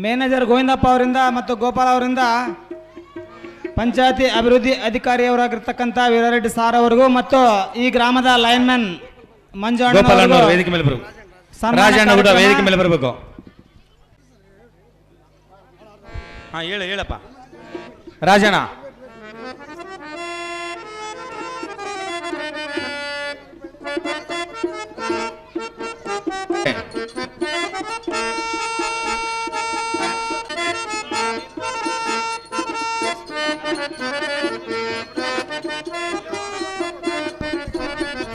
Manager Govindappa ಅವರಿಂದ ಮತ್ತು ಗೋಪಾಲ್ ಅವರಿಂದ ಪಂಚಾಯತಿ ಅಭಿವೃದ್ಧಿ ಅಧಿಕಾರಿಯವರಾಗಿರ್ತಕ್ಕಂಥ ವೀರಾರೆಡ್ಡಿ ಸಾರ್ ಅವರಿಗೂ ಮತ್ತು ಈ ಗ್ರಾಮದ ಲೈನ್ಮನ್ ಮಂಜಣ್ಣ ವೇದಿಕೆ ಮೇಲೆ ಬರಬೇಕು. ರಾಜಣ್ಣ ಕೂಡ ವೇದಿಕೆ ಮೇಲೆ ಬರಬೇಕು. ಹಾ ಹೇಳಪ್ಪ ರಾಜಣ್ಣ.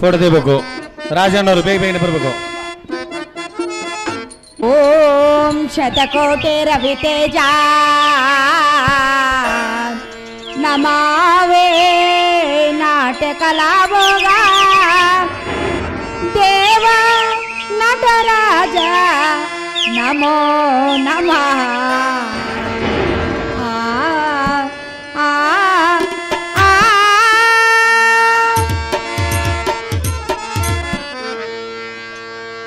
ಫೋಟೋ ತೆಗಿಬೇಕು. ರಾಜಣ್ಣವರು ಬೇಗನೆ ಬರಬೇಕು. ಓಂ ಶತಕೋಟಿ ರವಿತೇಜ ನಮಾವೇ ನಾಟ್ಯಕಲಾಭೋಗ ದೇವ ನಟರಾಜ ನಮೋ ನಮಃ.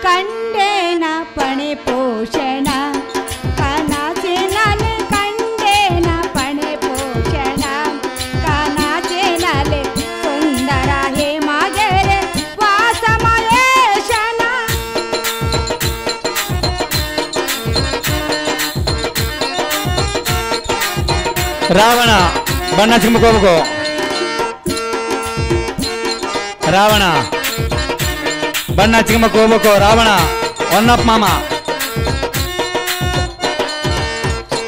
ಕಂಡೇನ ಪಣೆ ಪೋಷಣ ಕನಸಿನಲ್ಲಿ ಕಂಡೇನ ಪಣೆ ಪೋಷಣ ಕನಸಿನಲ್ಲಿ ಸುಂದರ ಹೇಮಗೆರೆ ವಾಸಮಯೇಶನ. ರಾವಣ ಬಣ್ಣ ಚಿಮ್ಮಕೋಬೇಕು. ರಾವಣ ಬಣ್ಣ ಚಿಮ್ಮಕ್ಕೆ ಹೋಗ್ಬೇಕು. ರಾವಣ ಹೊನ್ನಪ್ಪ ಮಾಮ.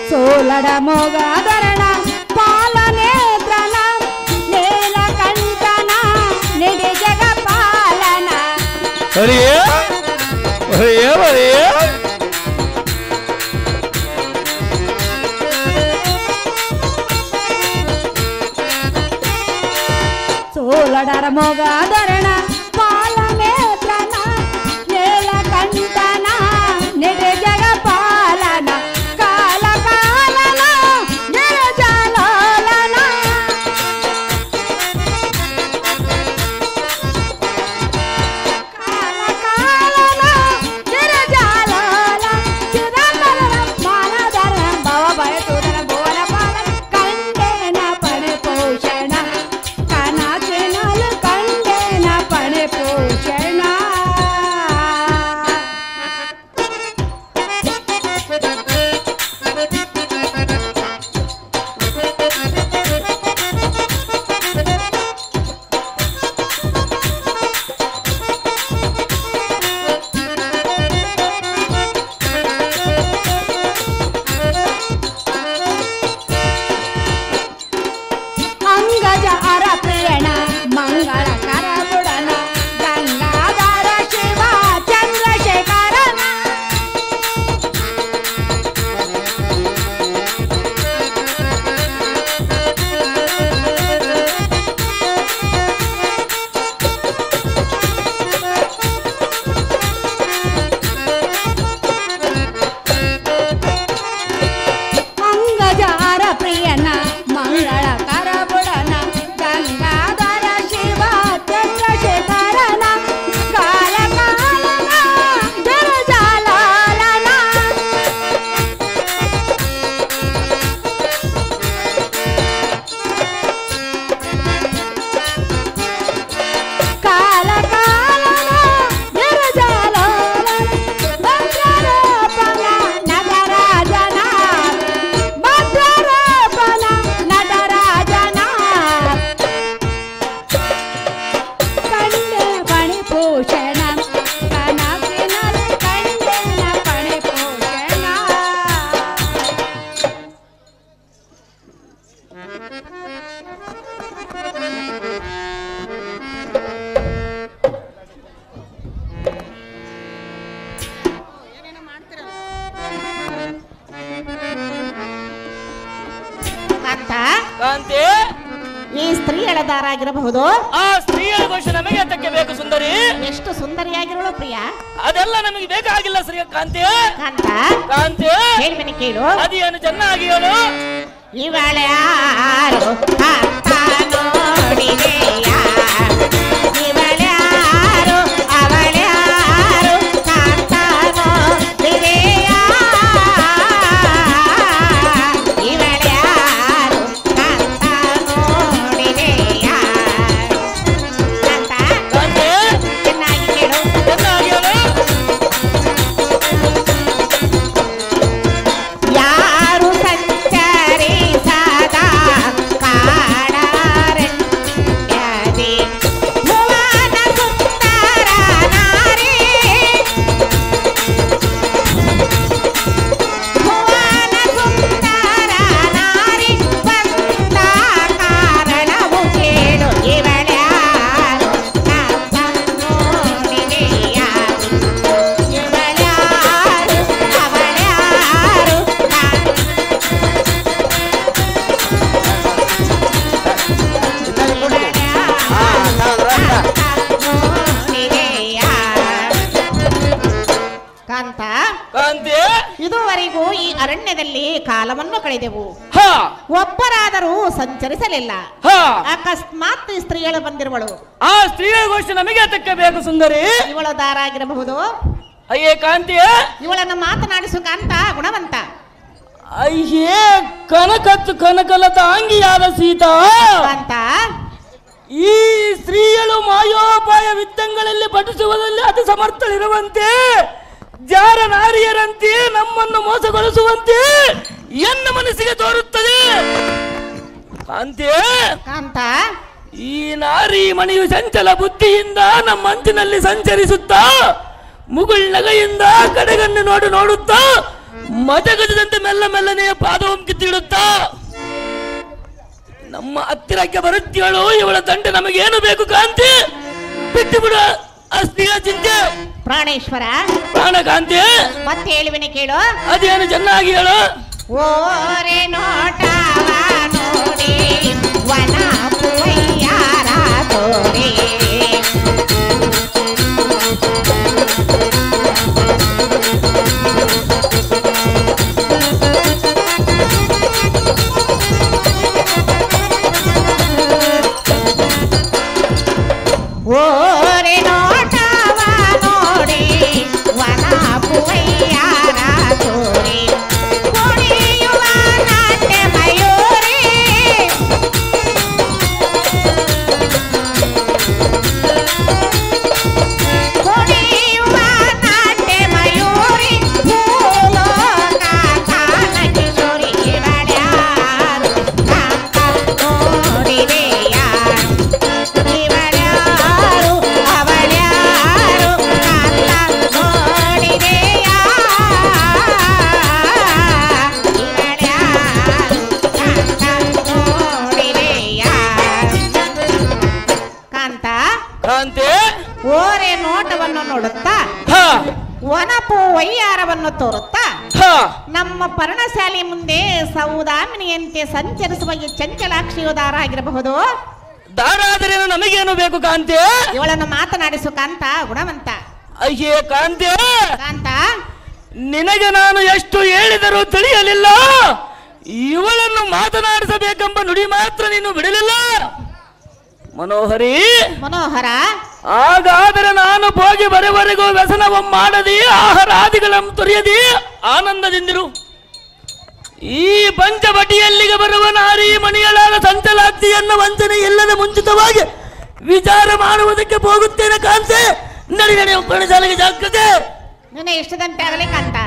ಸೋಲಡ ಮೊಗದರಣ ಪಾಲನೇತ್ರನ ನೀಲಕಂಠನ ನಿಡಿ ಜಗಪಾಲನ. ಹರಿಯೇ ಹರಿಯೇ ಹರಿಯೇ. ಸೋಲಡರ ಮೊಗದರಣ ಪಾಲನೇತ್ರನ ನೀಲಕಂಠನ ನಿಡಿ ಜಗಪಾಲನ ಕಾಲ ಕಾಲನ ಗಿರಿಜಾಲೋಲನ. ಕಾಲ ಕಾಲನ ಗಿರಿಜಾಲೋಲ ಚಿದಂಬರನ ಮಾನಧರ ಭವ ಭಯಸುಧನ ಭುವನ ಪಾಲ ಕಂಡೇನ ಪಣೆ ಪೋಷಣ ಕನಸಿನಲ್ಲಿ ಕಂಡೇನ ಪಣೆ ಪೋಷಣ. ಅಂಗಜ ಅರ ಪ್ರಿಯಣ ಮಂಗಳ ಕರಬುಡನ ಗಂಗಾಧರ ಶಿವ ಚಂದ್ರಶೇಖರನ. ಅಂಗಜ ಅರ ಪ್ರಿಯನ ಮಂಗಳ ಕರಬುಡನ ಗಂಗಾಧರ ಶಿವ ಚಂದ್ರಶೇಖರನ ಕಾಲ ಕಾಲನ ಗಿರಿಜಾಲೋಲನ. ಕಾಲ ಕಾಲನ ಗಿರಿಜಾಲೋಲನ ಭದ್ರರೂಪನ ನಟರಾಜನ ಭದ್ರರೂಪನ ನಟರಾಜನ. ಕಂಡೆ ಪಣೆ ಪೋಷಣ ಕನಸಿನಲ್ಲಿ ಕಂಡೇನ ಪಣೆ ಪೋಷಣ. ಅಂತ ಕಾಂತಿ ಈ ಸ್ತ್ರೀ ಎಳೆದಾರಾಗಿರಬಹುದು. ಆ ಸ್ತ್ರೀಯ ಘೋಷ ನಮಗೆ ಅದಕ್ಕೆ ಬೇಕು ಸುಂದರಿ. ಎಷ್ಟು ಸುಂದರಿಯಾಗಿರೋಳು ಪ್ರಿಯ. ಅದೆಲ್ಲ ನಮಗೆ ಬೇಕಾಗಿಲ್ಲ ಶ್ರೀ ಕಾಂತಿ. ಕಾಂತ ಕಾಂತಿ ಹೇಳಿ ಮನೆ ಕೇಳು. ಅದೇನು ಚೆನ್ನಾಗಿ ಹೇಳು. ಇವಳೆ ಯಾರು ಅಂತ ನೋಡಿದೆಯ ಇವಳೆ ಯಾರು ಅವಳೆ ಯಾರು ಅಂತ ನೋಡಿದೆಯ ಈ ಅರಣ್ಯದಲ್ಲಿ ಕಾಲವನ್ನು ಕಳೆದೆವು. ಹಾ ಒಬ್ಬರಾದರೂ ಸಂಚರಿಸಲಿಲ್ಲ. ಹಾ ಅಕಸ್ಮಾತ್ ಈ ಸ್ತ್ರೀಗಳು ಬಂದಿರುವಳು. ಆ ಸ್ತ್ರೀಯ ಗೋಷ್ಠಿ ನಮಗೆ ಅದಕ್ಕೆ ಬೇಕು ಸುಂದರಿ. ಇವಳ ದಾರ ಆಗಿರಬಹುದು. ಅಯ್ಯೇ ಕಾಂತಿಯೇ, ಇವಳನ್ನು ಮಾತನಾಡಿಸು ಕಾಂತ ಗುಣವಂತ. ಅಯ್ಯೇ ಕನಕಲತ ಅಂಗಿಯಾದ ಸೀತಾ ಕಾಂತ, ಈ ಸ್ತ್ರೀಯಳು ಮಾಯೋಪಾಯ ವಿದ್ಯಂಗಳಲ್ಲಿ ಪಠಿಸುವುದರಲ್ಲಿ ಅತಿ ಸಮರ್ಥಳಿರುವಂತೆ, ಜಾರ ನಾರಿಯರಂತೆ ನಮ್ಮನ್ನು ಮೋಸಗೊಳಿಸುವಂತೆ ಎನ್ನ ಮನಸ್ಸಿಗೆ ತೋರುತ್ತದೆ. ಕಾಂತಿ, ಕಾಂತ, ಈ ನಾರಿ ಮಣಿಯು ಚಂಚಲ ಬುದ್ಧಿಯಿಂದ ನಮ್ಮ ಅಂಚಿನಲ್ಲಿ ಸಂಚರಿಸುತ್ತಾ ಮುಗುಳ್ನಗೆಯಿಂದ ಕಡೆಗನ್ನು ನೋಡುತ್ತಾ ಮತಗಜದಂತೆ ಮೆಲ್ಲನೆ ಪಾದವನ್ನು ಕಿತ್ತಿಡುತ್ತಾ ನಮ್ಮ ಹತ್ತಿರಕ್ಕೆ ಬರುತ್ತೇಳು. ಇವಳ ದಂಡೆ ನಮಗೇನು ಬೇಕು ಕಾಂತಿ? ಬಿಟ್ಟು ಬಿಡು ಆ ಸ್ತ್ರೀಯ ಚಿಂತೆ. ಪ್ರಾಣೇಶ್ವರ, ಪ್ರಾಣ ಕಾಂತಿ, ಮತ್ತೆ ಹೇಳುವಿನ ಕೇಳು. ಅದೇನು ಚೆನ್ನಾಗಿ ಹೇಳು. ಓರೆ ನೋಟವ ನೋಡಿ ವನ ಪುಯ್ಯಾರ ತೋರೆ, ಓರೆ ನೋಟವ ನೋಡಿ ವನ ಪುಯ್ಯಾರ ತೋರೆ, ಕುಣಿಯುವ ನಾಟ್ಯ ಮಯೂರಿ, ಕುಣಿಯುವ ನಾಟ್ಯ ಮಯೂರಿ, ಭೂಲೋಕ ಕಾಲ ಕಿಶೋರಿ ಇವಳ್ಯಾರು ಕಾಂತ ನೋಡಿದೆಯ, ಇವಳ್ಯಾರು ಅವಳ್ಯಾರು ಕಾಂತ ನೋಡಿದೆಯ, ಇವಳ್ಯಾರು ಕಾಂತ ನೋಡಿದೆಯ. ಕಾಂತ, ಕಾಂತಿ, ಓರೆ ನೋಟವನ್ನು ನೋಡುತ್ತಾ ಹ ವನಪು ವೈಯಾರವನ್ನು ತೋರುತ್ತಾ ಹ ನಮ್ಮ ಪರ್ಣಶಾಲೆ ಮುಂದೆ ಸೌದಾಮಿನಿಯಂತೆ ಸಂಚರಿಸುವ ಈ ಚಂಚಲಾಕ್ಷಿಯೋದಾರ ಆಗಿರಬಹುದು. ದಾರಾದರೇನು ನಮಗೇನು ಬೇಕು ಕಾಂತಿ? ಇವಳನ್ನು ಮಾತನಾಡಿಸು ಕಾಂತ ಗುಣವಂತ. ಅಯ್ಯೇ ಕಾಂತಿ, ಕಾಂತ, ನಿನಗೆ ನಾನು ಎಷ್ಟು ಹೇಳಿದರೂ ತಿಳಿಯಲಿಲ್ಲ. ಇವಳನ್ನು ಮಾತನಾಡಿಸಬೇಕೆಂಬ ನುಡಿ ಮಾತ್ರ ನೀನು ಬಿಡಲಿಲ್ಲ. ಮನೋಹರಿ, ಮನೋಹರ, ಹಾಗಾದರೆ ನಾನು ಹೋಗಿ ಬರುವವರೆಗೂ ವ್ಯಸನವ ಮಾಡದಿ ಆಹಾರಾದಿಗಳನ್ನು ತೊರೆಯದಿ ಆನಂದದಿಂದಿರು. ಈ ಪಂಚವಟಿಯಲ್ಲಿಗೆ ಬರುವ ನಾರಿ ಮಣಿಯಳಾದ ಸಂಚಲಾಕ್ತಿಯನ್ನು ವಂಚನೆ ಇಲ್ಲದೆ ಮುಂಚಿತವಾಗಿ ವಿಚಾರ ಮಾಡುವುದಕ್ಕೆ ಹೋಗುತ್ತೇನೆ ಕಾಂತೆ. ನಡಿ ಪರ್ಣಶಾಲೆಗೆ ಜಾಗ್ರತೆ. ನಿನ್ನ ಇಷ್ಟದಂತೆ ಆಗಲಿ ಕಾಂತ.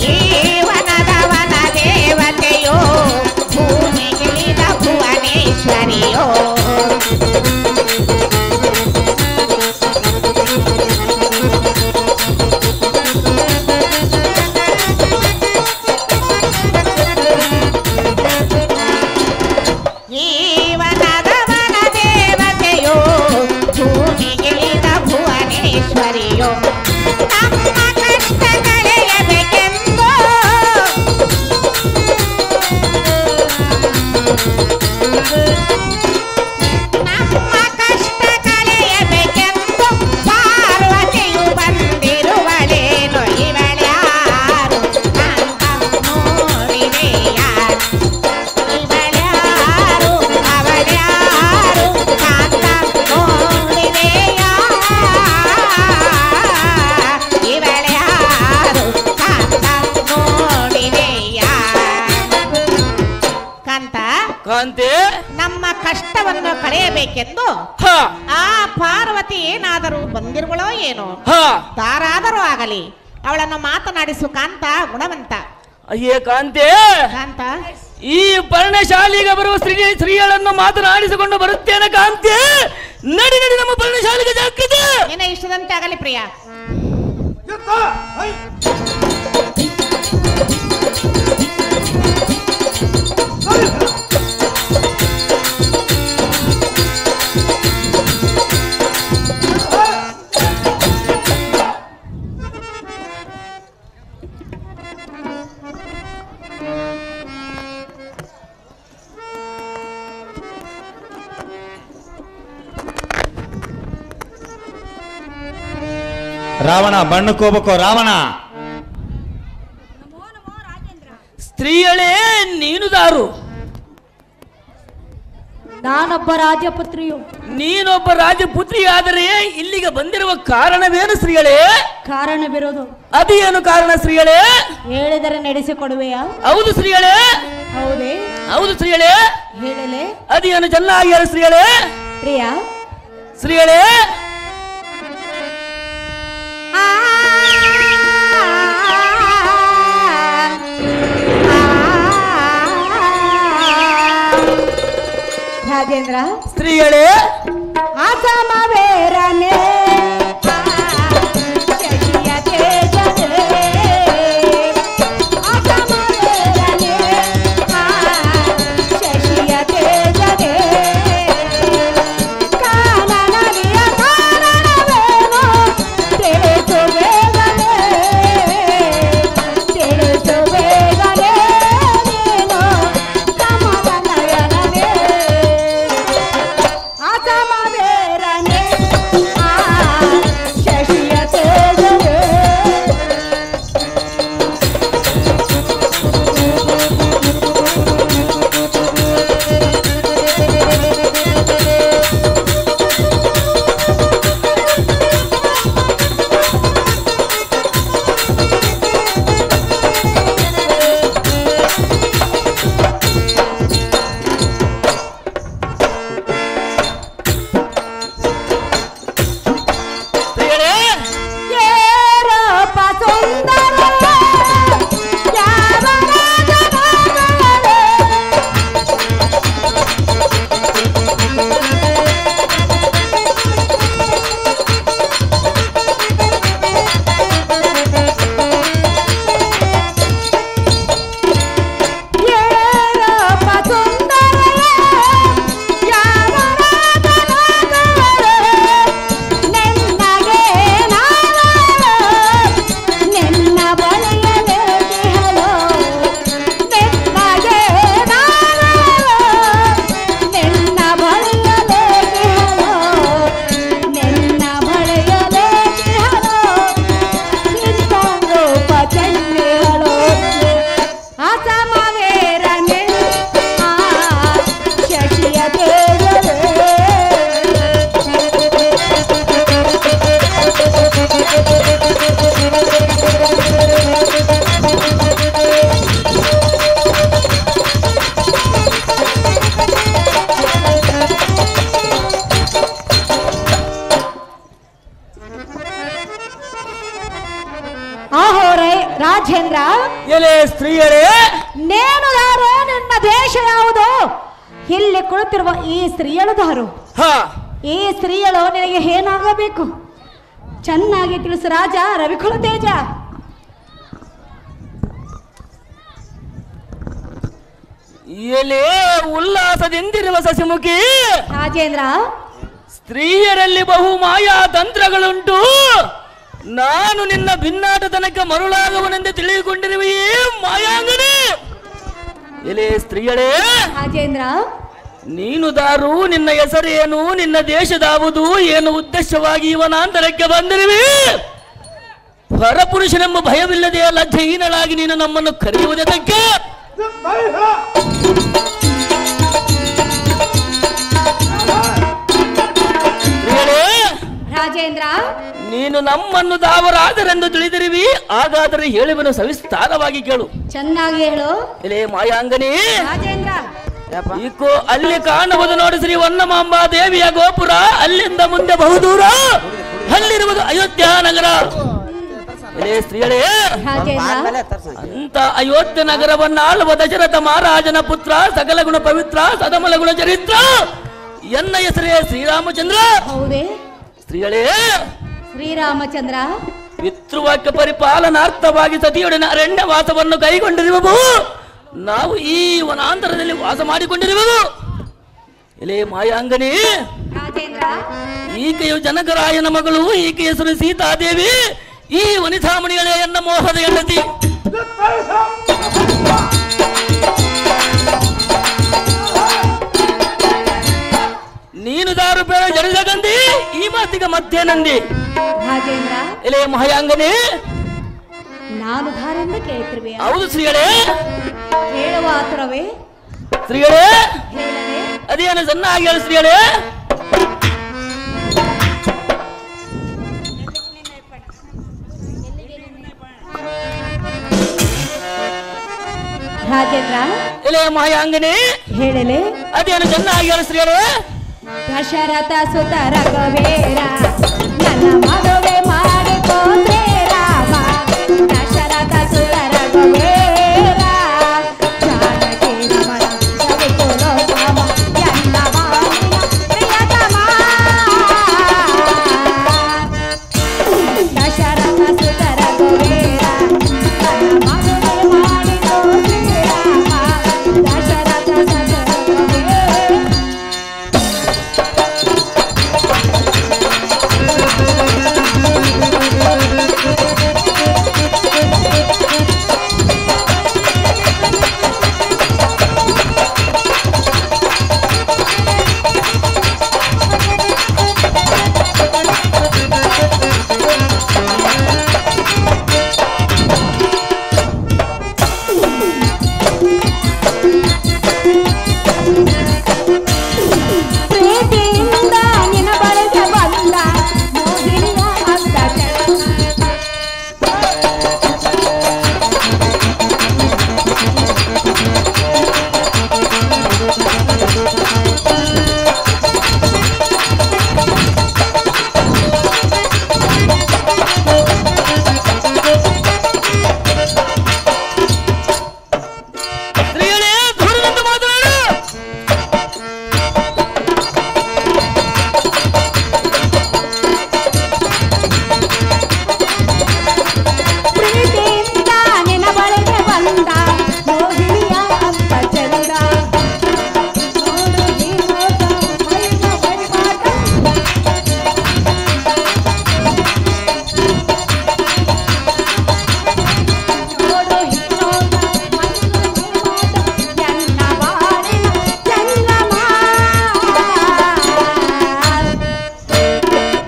ಈ ವನದ ವನ ದೇವತೆಯೋ ಭೂಮಿಗಿಳಿದ ಭುವನೇಶ್ವರಿಯೋ, ಈ ವನದ ವನ ದೇವತೆಯೋ ಭೂಮಿಗಿಳಿದ ಭುವನೇಶ್ವರಿಯೋ, ನಮ್ಮ ಕಷ್ಟ ಕಳೆಯಬೇಕೆಂದು ನಮ್ಮ ಕಷ್ಟ ಕಳೆಯಬೇಕೆಂದು ಪಾರ್ವತಿಯು ಬಂದಿರುವಳೇನು, ಇವಳ್ಯಾರು ಕಾಂತ ನೋಡಿದೆಯ, ಇವಳ್ಯಾರು ಅವಳ್ಯಾರು ಕಾಂತ ನೋಡಿದೆಯ, ಇವಳ್ಯಾರು ಕಾಂತ ನೋಡಿದೆಯ. ಕಾಂತ, ಕಾಂತಿ, ನಮ್ಮ ಕಷ್ಟವನ್ನು ಕಳೆಯಬೇಕೆಂದು ಹ ಆ ಪಾರ್ವತಿ ಏನಾದರೂ ಬಂದಿರುವಳೋ ಏನೋ, ಹ ತಾರಾದರೂ ಆಗಲಿ ಅವಳನ್ನು ಮಾತನಾಡಿಸು ಕಾಂತ ಗುಣವಂತ. ಅಯ್ಯೇ ಕಾಂತಿ, ಕಾಂತ, ಈ ಪರ್ಣಶಾಲೆಗೆ ಬರುವ ಸ್ತ್ರೀಗಳನ್ನು ಮಾತನಾಡಿಸಿಕೊಂಡು ಬರುತ್ತೇನೆ ಕಾಂತಿ. ನಡಿ ನಮ್ಮ ಪರ್ಣಶಾಲೆಗೆ ಜಾಗ್ರತೆ. ನಿನ್ನ ಇಷ್ಟದಂತೆ ಆಗಲಿ ಪ್ರಿಯ. ರಾವಣ ಬಣ್ಣಕ್ಕೆ ಹೋಗ್ಬೇಕು ರಾವಣ. ಸ್ತ್ರೀಯಳೇ ನೀನು ದಾರು, ನಾನೊಬ್ಬ ರಾಜಪುತ್ರಿಯು. ನೀನೊಬ್ಬ ರಾಜಪುತ್ರಿಯಾದರೆ ಇಲ್ಲಿಗೆ ಬಂದಿರುವ ಕಾರಣವೇನು ಸ್ತ್ರೀಯಳೇ? ಕಾರಣವಿರೋದು. ಅದೇನು ಕಾರಣ ಸ್ತ್ರೀಯಳೇ? ಹೇಳಿದರೆ ನಡೆಸಿಕೊಡುವೆಯಾ? ಹೌದು ಸ್ತ್ರೀಯಳೇ. ಹೌದೇ? ಹೌದು ಸ್ತ್ರೀಯಳೇ. ಹೇಳಲೆ. ಅದೇನು ಚೆನ್ನಾಗಿ ಹೇಳು ಸ್ತ್ರೀಯಳೇ. ಪ್ರಿಯ ಸ್ತ್ರೀಯಳೇ. ರಾಜೇಂದ್ರ. ಸ್ತ್ರೀಯಳೇ. ಅಸಮವೇರನೆ ಶಶಿಯ ತೇಜದೆ ಅಸಮವೇರನೆ ಶಶಿಯ ತೇಜದೆ ಕಾನನರಿಯ ಕಾರಣವೇನೋ ತಿಳಿಸು ಬೇಗನೆ ತಿಳಿಸು ಬೇಗನೆ ನೀನು ಸಮವನಯನವೇ ಅಸಮವೇರನೆ ಶಶಿಯ ತೇಜದೆ. ಏರೋಪ ಸುಂದರ ಯಾವ ರಾಜನಾಗಲೇ ಏರೋಪ ಸುಂದರ ಯಾವ ರಾಜನಾಗಲೇ ನಿನ್ನಗೆ ನಾನು ನಿನ್ನ ಬಳಿಯಲೇ ಹೇಳೋ ನಿನ್ನಗೆ ನಾನು ನಿನ್ನ ಬಳಿಯಲೇ ಹೇಳೋ ನಿನ್ನ ಬಳಿಯಲೇ ಹೇಳೋ ಇಂಥ ರೂಪ ಚೆನ್ನಿ ಹೇಳೋ ಅಸಮವೇರನೆ ಶಶಿಯ ತೇಜದೆ. ಆಹೋರೆ ರಾಜೇಂದ್ರ. ಎಲೆ ಸ್ತ್ರೀಯಳೇ. ನೇನು ದಾರು, ನಿನ್ನ ದೇಶ ಯಾವುದು? ಇಲ್ಲಿ ಕುಳಿತಿರುವ ಈ ಸ್ತ್ರೀಯಳು ದಾರು. ಹಾ, ಈ ಸ್ತ್ರೀಯಳು ನಿನಗೆ ಏನಾಗಬೇಕು? ಚೆನ್ನಾಗಿ ತಿಳಿಸು ರಾಜ ರವಿಕುಲ ತೇಜ. ಎಲೆ ಉಲ್ಲಾಸದಿಂದಿರುವ ಸಸಿಮುಖಿ. ರಾಜೇಂದ್ರ. ಸ್ತ್ರೀಯರಲ್ಲಿ ಬಹು ಮಾಯಾ ತಂತ್ರಗಳುಂಟು. ನಾನು ನಿನ್ನ ಭಿನ್ನಾಟ ತನಕ ಮರುಳಾಗುವನೆಂದು ತಿಳಿದುಕೊಂಡಿರುವೆಯೇ ಮಾಯಾಂಗನೇ. ಎಲೆ ಸ್ತ್ರೀಯಳೇ. ರಾಜೇಂದ್ರ. ನೀನು ದಾರು, ನಿನ್ನ ಹೆಸರೇನು, ನಿನ್ನ ದೇಶದಾವುದು, ಏನು ಉದ್ದೇಶವಾಗಿ ಇವನಾಂತರಕ್ಕೆ ಬಂದಿರುವೆ? ಪರಪುರುಷನೆಂಬ ಭಯವಿಲ್ಲದೆ ಲಜ್ಜಹೀನಳಾಗಿ ನೀನು ನಮ್ಮನ್ನು ಕರೆಯುವುದಕ್ಕೆ? ರಾಜೇಂದ್ರ. ನೀನು ನಮ್ಮನ್ನು ದಾವರಾದರೆಂದು ತಿಳಿದಿರುವಿ. ಹಾಗಾದರೆ ಹೇಳುವೆನು, ಸವಿಸ್ತಾರವಾಗಿ ಕೇಳು. ಚೆನ್ನಾಗಿ ಹೇಳು. ಎಲೆ ಮಾಯಾಂಗನೇ. ರಾಜೇಂದ್ರ. ಈಕೋ ಅಲ್ಲಿ ಕಾಣುವುದು ನೋಡಿ ಶ್ರೀ ವನ್ನಮಾಂಬ ದೇವಿಯ ಗೋಪುರ. ಅಲ್ಲಿಂದ ಮುಂದೆ ಬಹುದೂರ ಅಲ್ಲಿರುವುದು ಅಯೋಧ್ಯ ನಗರ. ಎಲೆ ಸ್ತ್ರೀಯಳೇ. ರಾಜೇಂದ್ರ. ಅಂತ ಅಯೋಧ್ಯ ನಗರವನ್ನು ಆಳುವ ದಶರಥ ಮಹಾರಾಜನ ಪುತ್ರ, ಸಕಲ ಗುಣ ಪವಿತ್ರ, ಸದಮಲ ಗುಣ ಚರಿತ್ರ, ಎನ್ನ ಹೆಸರೇ ಶ್ರೀರಾಮಚಂದ್ರ. ಹೌದೇ? ಸ್ತ್ರೀಯಳೇ. ಶ್ರೀರಾಮಚಂದ್ರ. ಪಿತೃವಾಕ್ಯ ಪರಿಪಾಲನಾರ್ಥವಾಗಿ ಸತಿಯೊಡನೆ ಅರಣ್ಯವಾಸವನ್ನು ಕೈಗೊಂಡಿರುವವು. ನಾವು ಈ ವನಾಂತರದಲ್ಲಿ ವಾಸ ಮಾಡಿಕೊಂಡಿರುವೆವು. ಎಲೆ ಮಾಯಾಂಗನೇ. ರಾಜೇಂದ್ರ. ಈಕೆಯು ಜನಕರಾಯನ ಮಗಳು. ಈಕೆ ಹೆಸರು ಸೀತಾದೇವಿ. ಈ ವನಿತಾಮಣಿಗಳೇ ಎನ್ನ ಮೋಹದ ಹೆಂಡತಿ. ನೀನು ದಾರು ಬೇಡ ಜಡಿದ ಗಂಧಿ. ಈ ಮಾತಿಗೆ ಮತ್ತೇನಂದಿ? ರಾಜೇಂದ್ರ, ಎಲೆ ಮಹಾಯಾಂಗನೇ, ನಾನು ಧಾರೆಂದು ಕೇಳ್ತಿರ್ವೆ. ಹೌದು ಶ್ರೀಗಳೇ. ಕೇಳುವ ಆತುರವೇ? ಶ್ರೀಗಳೇ, ಹೇಳಲೇ? ಅದೇನು ಚೆನ್ನಾಗಿ ಹೇಳು ಶ್ರೀಗಳೇ. ರಾಜೇಂದ್ರ, ಎಲೆ ಮಹಾಯಾಂಗನೇ, ಹೇಳಲೇ? ಅದೇನು ಚೆನ್ನಾಗಿ ಹೇಳು ಶ್ರೀಗಳೇ. ದಶರಥ ಸುತ ರಘುವೀರ ನನ್ನ ಮದುವೆ ಮಾಡಿಕೊಂಡ್ರೆ ರಾಮ. ದಶರಥ ಸುತ ರಘುವೀರ ಜಾನಕಿ ರಮಣ ರಘುಕುಲ ರಾಮ ಎಲ್ಲ ಮಾವಿನ ಪ್ರಿಯತಮ. ದಶರಥ ಸುತ ರಘುವೀರ ನನ್ನ ಮದುವೆ ಮಾಡಿಕೊಂಡ್ರೆ ರಾಮ. ದಶರಥ ಸುತ ರಘುವೀರ ಪ್ರೀತಿಯಿಂದ ನಿನ್ನ ಬಳಿಗೆ ಬಂದ ಮೋಹಿನಿಯ ಅಂದ ಶ್ರೀಗಳೇ, ದೂರದಿಂದ ಮಾತನಾಡು. ಪ್ರೀತಿಯಿಂದ ನಿನ್ನ ಬಳಿಗೆ ಬಂದ ಮೋಹಿನಿಯ ಅಂದ ಚಂದ. ನೋಡು ಈ ನೋಟ ಮೈನ ಬಡಿವಾಟ. ನೋಡು ಈ ನೋಟ ಮೈನ ಬಡಿವಾಟ. ಎನ್ನ ಬಾಳಿನ ಜಂಗಮ.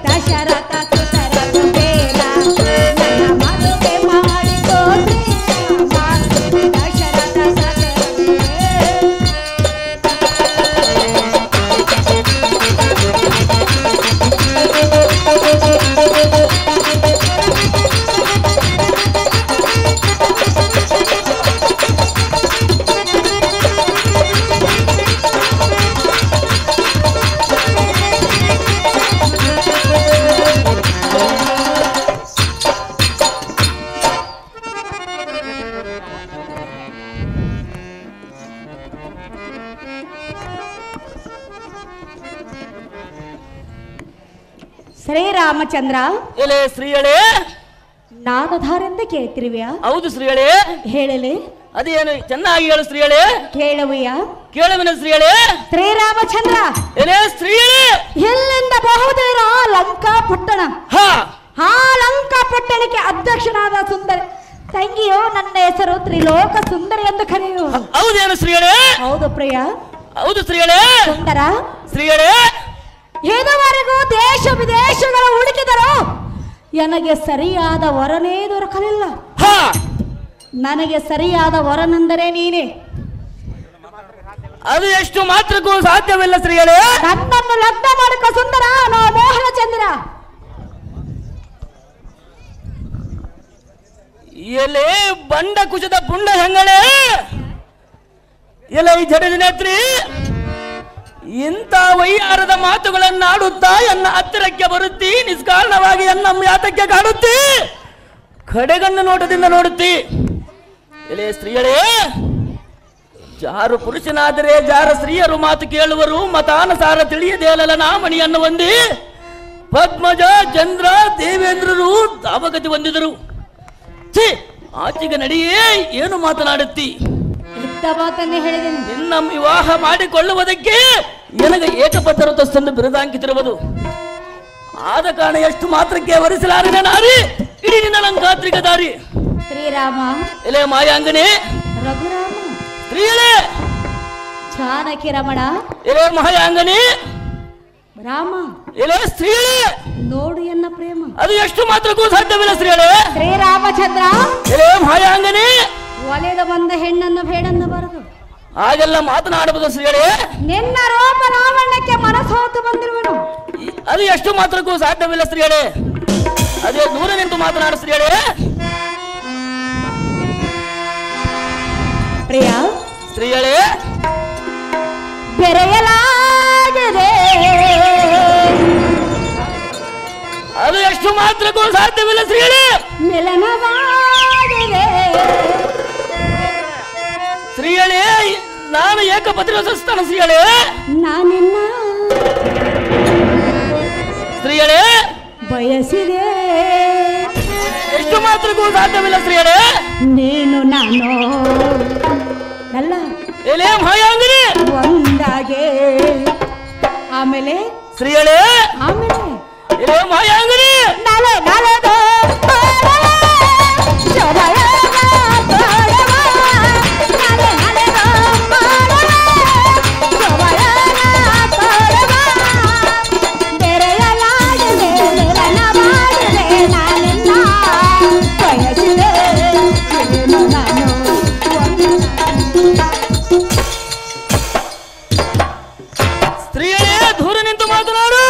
ದಶರಥ ಸುತ ರಘುವೀರ ನನ್ನ ಮದುವೆ ಮಾಡಿಕೊಂಡ್ರೆ ರಾಮ. ದಶರಥ ಸುತ ರಘುವೀರ ಶ್ರೀರಾಮಚಂದ್ರ, ಎಲೆ ಶ್ರೀಗಳೇ, ನಾನು ಧಾರೆಂದು ಕೇಳ್ತಿರುವೆಯಾ? ಹೌದು ಶ್ರೀಗಳೇ. ಹೇಳಲಿ? ಅದೇನು ಚೆನ್ನಾಗಿ ಹೇಳು ಶ್ರೀಗಳೇ. ಕೇಳುವೆಯಾ? ಕೇಳುವಿನ ಶ್ರೀಗಳೇ. ಶ್ರೀರಾಮಚಂದ್ರ, ಎಲೆ ಶ್ರೀಗಳೇ, ಎಲ್ಲಿಂದ ಬಹುದೇರ ಲಂಕಾಪಟ್ಟಣ. ಆ ಲಂಕಾಪಟ್ಟಣಕ್ಕೆ ಅಧ್ಯಕ್ಷನಾದ ಸುಂದರಿ ತಂಗಿಯೋ ನನ್ನ ಹೆಸರು ತ್ರಿಲೋಕ ಸುಂದರಿ ಎಂದು ಕರೆಯು. ಹೌದೇನು ಶ್ರೀಗಳೇ? ಹೌದು ಪ್ರಿಯ. ಹೌದು ಶ್ರೀಗಳೇ. ಸುಂದರ, ಶ್ರೀಗಳೇ, ಇದುವರೆಗೂ ದೇಶ ವಿದೇಶಗಳ ಹುಡುಕಿದರು ನನಗೆ ಸರಿಯಾದ ವರನೇ ದೊರಕಲಿಲ್ಲ. ನನಗೆ ಸರಿಯಾದ ವರನೆಂದರೆ ನೀನೇ. ಅದು ಎಷ್ಟು ಮಾತ್ರಕ್ಕೂ ಸಾಧ್ಯವಿಲ್ಲ ಶ್ರೀಗಳೇ. ನನ್ನನ್ನು ಲಗ್ನ ಮಾಡಿಕೊ ಸುಂದರ, ನೋ ಮೋಹನ ಚಂದ್ರ. ಎಲೆ ಬಂಡ ಕುಚದ ಪುಂಡ ಹೆಂಗಳೇ, ಎಲೆ ಜಡದಿನೇತ್ರಿ, ಇಂಥ ವೈಯಾರದ ಮಾತುಗಳನ್ನಾಡುತ್ತಾ ಎನ್ನ ಹತ್ತಿರಕ್ಕೆ ಬರುತ್ತಿ, ನಿಷ್ಕಾರಣವಾಗಿ ಎನ್ನ ಯಾತಕ್ಕೆ ಕಾಡುತ್ತಿ, ಕಡೆಗಣ್ಣು ನೋಟದಿಂದ ನೋಡುತ್ತಿ. ಎಲೆ ಸ್ತ್ರೀಗಳೇ, ಜಾರು ಪುರುಷನಾದರೆ ಜಾರ ಸ್ತ್ರೀಯರು ಮಾತು ಕೇಳುವರು, ಮತಾನುಸಾರ ತಿಳಿಯದೇಲಲ ನಾಮಣಿಯನ್ನು ಹೊಂದಿ ಪದ್ಮಜ, ಚಂದ್ರ, ದೇವೇಂದ್ರರು ತಾವಗತಿ ಹೊಂದಿದರು. ಛೀ, ಆಚೆಗೆ ನಡೆಯೇ ಏನು ಮಾತನಾಡುತ್ತಿ? ಇದ್ದ ಮಾತನ್ನೇ ಹೇಳಿದ್ದೇನೆ. ನಿನ್ನ ವಿವಾಹ ಮಾಡಿಕೊಳ್ಳುವುದಕ್ಕೆ ನನಗೆ ಏಕಪತ್ರತಸ್ಸೆಂದು ಬಿರುದಾಂಕಿತಿರುವುದು. ಆದ ಕಾರಣ ಎಷ್ಟು ಮಾತ್ರಕ್ಕೆ ವರಿಸಲಾರದೆ ನಾರಿ ಇಡೀ ನಿನ್ನ ಲಂಕಾತ್ರಿಕ ದಾರಿ. ಶ್ರೀರಾಮ, ಎಲೆ ಮಾಯಾಂಗನೆ, ರಘುರಾಮ, ಸ್ತ್ರೀಯಳೇ, ಜಾನಕಿ ರಮಣ, ಎಲೆ ಮಹಾಯಾಂಗನೆ, ರಾಮ ಎಲೆ ಸ್ತ್ರೀಯೇ ನೋಡು ಎನ್ನ ಪ್ರೇಮ ಅದು ಎಷ್ಟು ಮಾತ್ರಕ್ಕೂ ಸಾಧ್ಯವಿಲ್ಲ ಸ್ತ್ರೀಯೇ. ಶ್ರೀರಾಮಚಂದ್ರ ಎಲೆ ಮಾಯಾಂಗನೆ ಒಲೆದ ಬಂದ ಹೆಣ್ಣನ್ನು ಬೇಡನ್ನಬಾರದು. ಹಾಗೆಲ್ಲ ಮಾತನಾಡಬಹುದು ಸ್ತ್ರೀಯೇ. ನಿನ್ನ ರೂಪ ಲಾವಣ್ಯಕ್ಕೆ ಮನಸೋತು ಬಂದಿರುವನು. ಅದು ಎಷ್ಟು ಮಾತ್ರಕ್ಕೂ ಸಾಧ್ಯವಿಲ್ಲ ಸ್ತ್ರೀಯೇ. ಅದೇ ದೂರ ನಿಂತು ಮಾತನಾಡು ಸ್ತ್ರೀಯೇ. ಪ್ರಿಯ ಸ್ತ್ರೀಯೇ ಬೆರೆಯಲಾಗದೆ ಅದು ಎಷ್ಟು ಮಾತ್ರಕ್ಕೂ ಸಾಧ್ಯವಿಲ್ಲ ಸ್ತ್ರೀಯೇ. ಮಿಲನವಾಗದೆ ಸ್ತ್ರೀಯೇ ನಾನು ಏಕಪತ್ನಿಯಸ್ಥಾನ ಸ್ತ್ರೀಯೇ. ನಾನಿನ್ನ ಸ್ತ್ರೀಯೇ ಬಯಸಿದೆ ಎಷ್ಟು ಮಾತ್ರಕ್ಕೂ ಸಾಧ್ಯವಿಲ್ಲ ಸ್ತ್ರೀಯೇ. ನೀನು ನಾನು ಅಲ್ಲ ಎಲೆ ಮಾಯಾಂಗನೆ ಒಂದಾಗೆ ಆಮೇಲೆ ಸ್ತ್ರೀಯೇ ಆಮೇಲೆ ಎಲೆ ಮಾಯಾಂಗನೆ ನಾಳೆ ನಾಳೆದು ಸ್ತ್ರೀಯೇ ದೂರ ನಿಂತು ಮಾತನಾಡು.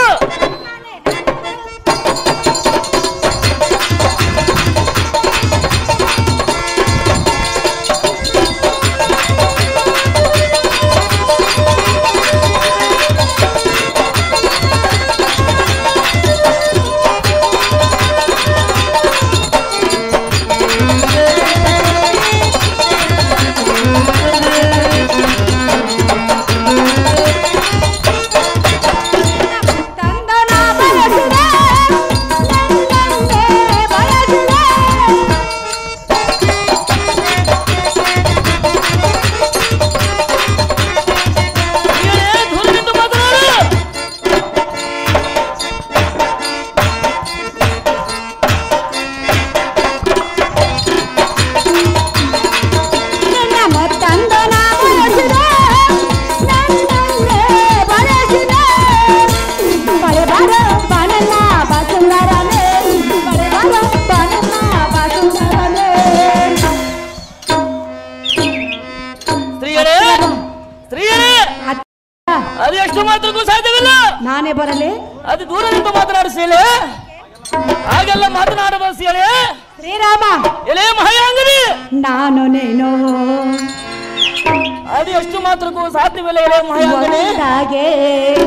ಅದು ಎಷ್ಟು ಮಾತ್ರಕ್ಕೂ ಸಾಧ್ಯವಿಲ್ಲ. ನಾನೇ ಬರಲೇ ಅದು ದೂರ ನಿಂತು ಮಾತನಾಡಿಸಲೇ. ಹಾಗೆಲ್ಲ ಮಾತನಾಡಬಹುದು ಸೀಳೆ. ಶ್ರೀರಾಮ ಎಲೆ ಮಹಾಯಾಂಗನಿ ನಾನು ನೀನು ಅದು ಎಷ್ಟು ಮಾತ್ರಕ್ಕೂ ಸಾಧ್ಯವಿಲ್ಲ. ಎಲೆ ಮಹಾಯಾಂಗನಿ